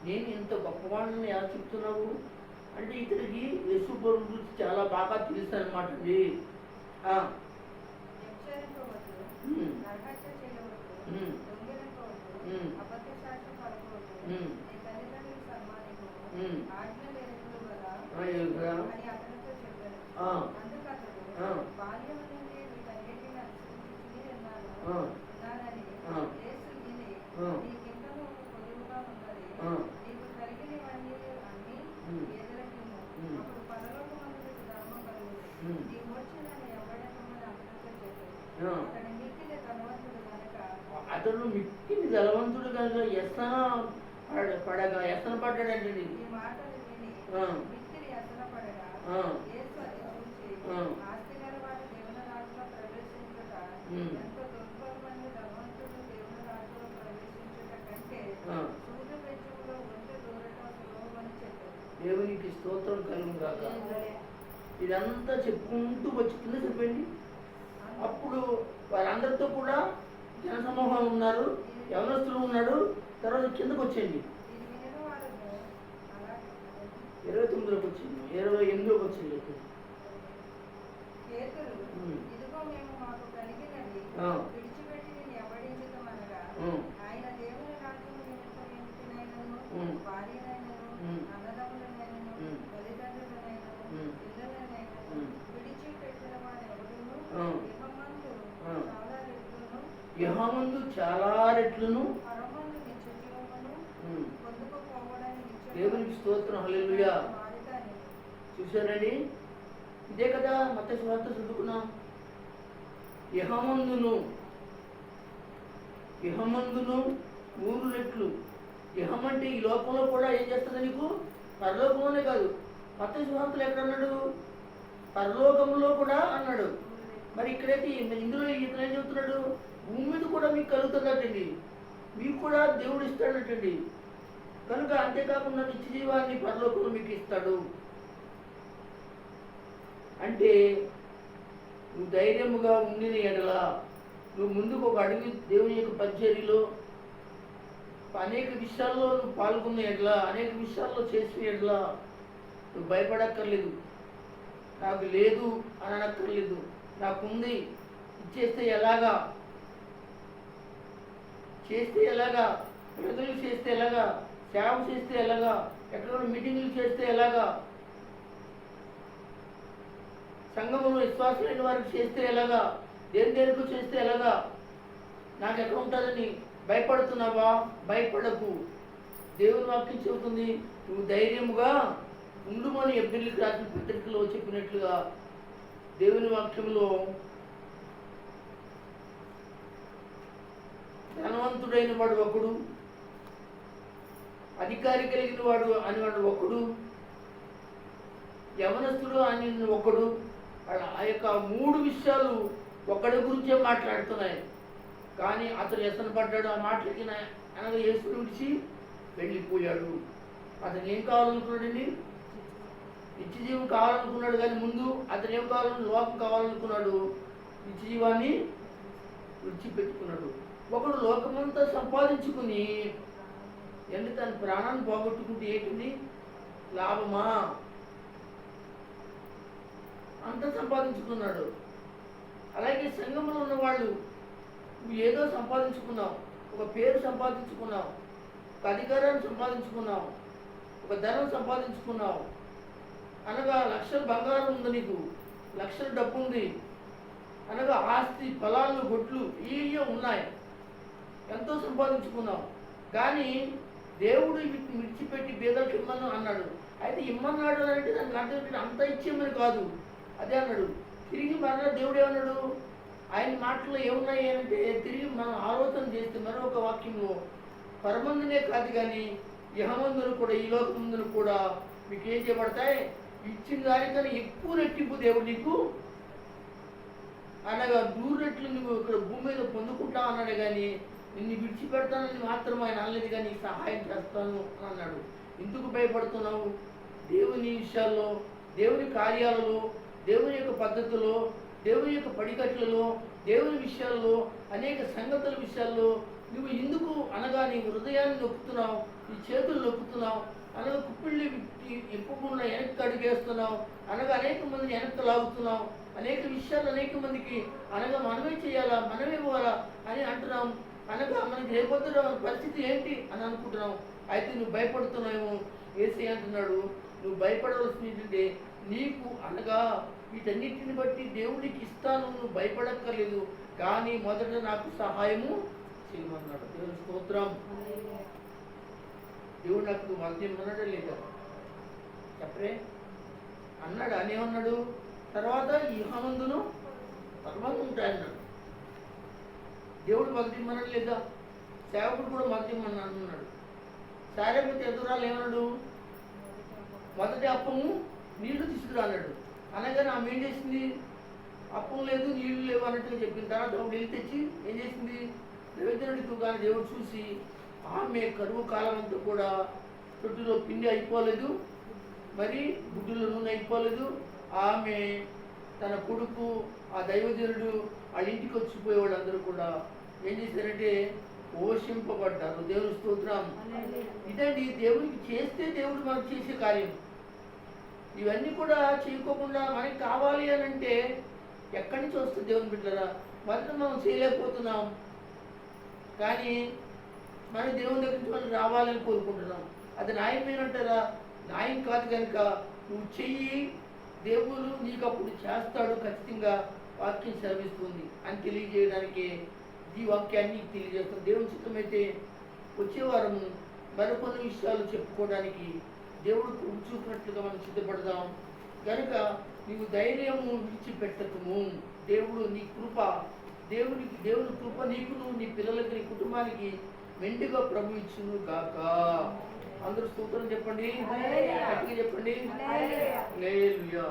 నేను ఇంత గొప్పవాడిని ఎలా చెప్తున్నావు అంటే ఇతనికి యేసు ప్రభు గురించి చాలా బాగా తెలుసు అనమాట అండి.
వ్యభిచరింపవద్దు,
ఉమ్.
నరహత్య చేయవద్దు,
ఉమ్.
దొంగిలింపవద్దు,
ఉమ్.
అబద్ధ సాక్ష్యం పలకవద్దు,
ఉమ్.
నీ తల్లిదండ్రులకు సన్మానింపవు,
ఉమ్.
ఆజ్ఞలు ఎరుగుదువు గదా
ఏమిరా?
అని అతనితో చెప్పాను.
ఆ.
అందుకు అతడు,
ఆ.
బాల్యం నుండి వీటన్నిటిని అనుసరించి
ఆ.
ఉన్నానని
ఆ.
యేసు విని,
ఆ.
నీకింకనూ ఒక కొదువుగా ఉన్నది,
ఆ.
నీకు కలిగినవన్నీ అమ్మి
ఉమ్.
పేదలకు ఇమ్ము.
ఉమ్.
అప్పుడు పరలోకమందు నీకు ధర్మం కలుగును.
ఉమ్.
నీ వచ్చి నన్ను వెంబడింపమని అతనితో చెప్పాను.
ఆ.
అతడు మిక్కిలి ధనవంతుడు గనుక
అతను మిక్కిలి ధనవంతుడు కనుక వ్యసన పడ్డాడండి.
ఈ మాటలు విని
ఆ.
మిక్కిలి వ్యసనపడగా
ఆ.
యేసు అది చూసి,
ఆ.
ఆస్తి గలవాడు దేవుని రాజ్యంలో ప్రవేశించుట
ఉమ్.
ఎంతో దుర్భరమైన ధనవంతుడు దేవుని రాజ్యంలో ప్రవేశించుట కంటే
ఆ.
సూర్య వెలుగులో ఉంటే దూరటం సులభమని చెప్పాడు.
దేవునికి స్తోత్రం కలుగును గాక. ఇదంతా చెప్పుకుంటూ వచ్చి కింద చెప్పండి. అప్పుడు వారందరితో కూడా జనసమూహం ఉన్నారు, యవనస్తులు ఉన్నాడు. తర్వాత కిందకు వచ్చేయండి,
ఇది వినిన వారును అలాగే
29లోకి వచ్చింది, 28లోకి వచ్చింది.
పేతురు,
ఉమ్.
ఇదిగో
యెహోవామందు చాలా రెట్లును
పరమందు నిత్య జీవమును
ఉమ్,
పొందుకుపోవడానికి నిత్యము
దేవునికి స్తోత్రం, హల్లెలూయా.
మాదిరిగానే.
చూశారండి, ఇదే కదా మత్తయి సువార్త చదువుకున్నాం. యెహోవామందును 3 రెట్లు. యెహోవా అంటే ఈ లోకంలో కూడా ఏం చేస్తుంది నీకు? పరలోకంలోనే కాదు. మత్తయి సువార్తలో ఎక్కడ అన్నాడు? పరలోకంలో కూడా అన్నాడు. మరి ఇక్కడైతే ఇందులో ఇతను ఏం చెబుతున్నాడు? భూమి మీద కూడా మీకు కలుగుతుందటండి, మీకు కూడా దేవుడు ఇస్తాడటండి. కనుక అంతేకాకుండా నిత్య జీవాన్ని పరలోకంలో మీకు ఇస్తాడు. అంటే నువ్వు ధైర్యముగా ఉండిన ఎడల, నువ్వు ముందుకు ఒక అడుగు దేవుని యొక్క పరిచర్యలో అనేక విషయాల్లో నువ్వు పాల్గొన్న ఎడల, అనేక విషయాల్లో చేసిన ఎడల నువ్వు భయపడక్కర్లేదు. నాకు లేదు అని అనక్కర్లేదు. నాకుంది, ఇచ్చేస్తే ఎలాగా, చేస్తే ఎలాగా, ప్రజలు చేస్తే ఎలాగా, సేవ చేస్తే ఎలాగా, ఎక్కడ మీటింగులు చేస్తే ఎలాగా, సంఘములో విశ్వాసమైన వారికి చేస్తే ఎలాగా, దేనికో చేస్తే ఎలాగా, నాకు ఎక్కడ ఉంటుందని భయపడుతున్నావా? భయపడకు. దేవుని వాక్యం చెబుతుంది, నువ్వు ధైర్యముగా ఉండుమని ఎబ్రిల్కి రాసిన పత్రికలో చెప్పినట్లుగా దేవుని వాక్యంలో ధనవంతుడైన వాడు ఒకడు, అధికారి కలిగిన వాడు అనేవాడు ఒకడు, యవనస్తుడు అని ఒకడు. ఆ యొక్క 3 విషయాలు ఒకడి గురించే మాట్లాడుతున్నాయి. కానీ అతను వ్యసన పడ్డాడు. ఆ మాటలకి అనగా యేసుని విడిచి వెళ్ళిపోయాడు. అతను ఏం కావాలనుకున్నాడండి? నిత్య జీవం కావాలనుకున్నాడు. కానీ ముందు అతను ఏం కావాలని? లోకం కావాలనుకున్నాడు. నిత్య జీవాన్ని విడిచిపెట్టుకున్నాడు. ఒకడు లోకమంతా సంపాదించుకుని తన ప్రాణాన్ని పోగొట్టుకుంటే ఏంటిది లాభమా? అంత సంపాదించుకున్నాడు. అలాగే సంఘంలో ఉన్నవాళ్ళు, నువ్వు ఏదో సంపాదించుకున్నావు, ఒక పేరు సంపాదించుకున్నావు, ఒక అధికారాన్ని సంపాదించుకున్నావు, ఒక ధనం సంపాదించుకున్నావు, అనగా లక్షల బంగారం ఉంది, నీకు లక్షల డబ్బు ఉంది, అనగా ఆస్తి, పొలాలు, గొడ్లు ఇవే ఉన్నాయి, ఎంతో సంపాదించుకున్నావు. కానీ దేవుడు వీటిని విడిచిపెట్టి బేదలకు ఇమ్మను అన్నాడు. అయితే ఇమ్మన్నాడు అంటే దానికి అర్థం ఏంటంటే అంతా ఇచ్చేమని కాదు, అదే అన్నాడు. తిరిగి మరలా దేవుడు ఏమన్నాడు? ఆయన మాటల్లో ఏమున్నాయి అంటే, తిరిగి మనం ఆలోచన చేస్తే మరొక వాక్యంలో పరమందునే కాదు కానీ యహమందులు కూడా, ఈ లోకమందులు కూడా మీకు ఏం చేయబడతాయి? ఇచ్చిన దానికన్నా ఎక్కువ రెట్టింపు దేవుడు నీకు, అనగా 100 రెట్లు నువ్వు ఇక్కడ భూమి మీద పొందుకుంటా అన్నాడు. కానీ నిన్ను విడిచిపెడతానని మాత్రం ఆయన అనలేదు, కానీ సహాయం చేస్తాను అని అన్నాడు. ఎందుకు భయపడుతున్నావు? దేవుని విషయాల్లో, దేవుని కార్యాలలో, దేవుని యొక్క పద్ధతిలో, దేవుని యొక్క పడికట్లలో, దేవుని విషయాల్లో, అనేక సంగతుల విషయాల్లో నువ్వు ఎందుకు అనగా నీ హృదయాన్ని నొక్కుతున్నావు, నీ చేతులు నొక్కుతున్నావు, అనగా కుప్పిళ్ళి ఎప్పుకుండా వెనక్కి అడిగేస్తున్నావు, అనగా అనేక మందిని వెనక్కి లాగుతున్నావు, అనేక విషయాలు అనేక మందికి అనగా మనమే చేయాలా, మనమే ఇవ్వాలా అని అంటున్నాం. అనగా మనకి రేపొద్దున పరిస్థితి ఏంటి అని అనుకుంటున్నాం. అయితే నువ్వు భయపడుతున్నావు. యేసయ్య అంటున్నాడు, నువ్వు భయపడవలసింది ఏంటంటే, నీకు అనగా వీటన్నిటిని బట్టి దేవుడికి ఇస్తాను, నువ్వు భయపడక్కర్లేదు, కానీ మొదట నాకు సహాయము చేయమన్నాడు. దేవుని స్తోత్రం. దేవుడు నాకు మధ్యమన్నాడా లేదా? చెప్పరే అన్నాడు. అనేమన్నాడు? తర్వాత యెహోవామందును పరమందు ఉంటాయన్నాడు. దేవుడు మగ్గిమన్నాడు లేదా? సేవకుడు కూడా మగ్గిమన్నాడు అన్నాడు. సారేపతి ఎదురాలు ఏమన్నాడు? మొదటి అప్పము నీళ్లు తీసుకురా అన్నాడు. అనగానే ఆమె ఏం చేసింది? అప్పం లేదు, నీళ్లు లేవు అన్నట్టుగా చెప్పిన తర్వాత ఒక నీళ్ళు తెచ్చి ఏం చేసింది? నివేదనకు కానీ దేవుడు చూసి, ఆమె కరువు కాలం అంతా కూడా తొట్టులో పిండి అయిపోలేదు, మరి గుడ్డులో నూనె అయిపోలేదు. ఆమె తన కొడుకు, ఆ దైవజనుడు వాళ్ళ ఇంటికి వచ్చిపోయే వాళ్ళందరూ కూడా ఏం చేశారంటే పోషింపబడ్డారు. దేవుని స్తోత్రం. ఇదండి దేవునికి చేస్తే దేవుడు మనకు చేసే కార్యం. ఇవన్నీ కూడా చేయకోకుండా మనకి కావాలి అని అంటే ఎక్కడి నుంచి వస్తుంది దేవుని బిడ్డరా? మొదట మనం చేయలేకపోతున్నాం, కానీ మన దేవుని దగ్గర నుంచి మనం రావాలని కోరుకుంటున్నాం. అది న్యాయమేనంటారా? న్యాయం కాదు. కనుక నువ్వు చెయ్యి, దేవుడు నీకు అప్పుడు చేస్తాడు ఖచ్చితంగా, వాక్యం సెలవిస్తుంది అని తెలియజేయడానికి ఈ వాక్యాన్ని తెలియజేస్తాం. దేవుని చిత్తమైతే వచ్చే వారం మరికొన్ని విషయాలు చెప్పుకోవడానికి దేవుడు కృప చూపినట్లుగా మనం సిద్ధపడదాం. కనుక నీవు ధైర్యము విడిచిపెట్టకము. దేవుడు నీ కృప, దేవుని కృప నీకును నీ పిల్లలకి నీ కుటుంబానికి మెండుగా ప్రభు ఇచ్చును గాక. అందరూ స్తోత్రం చెప్పండి, గట్టిగా చెప్పండి. హల్లెలూయా.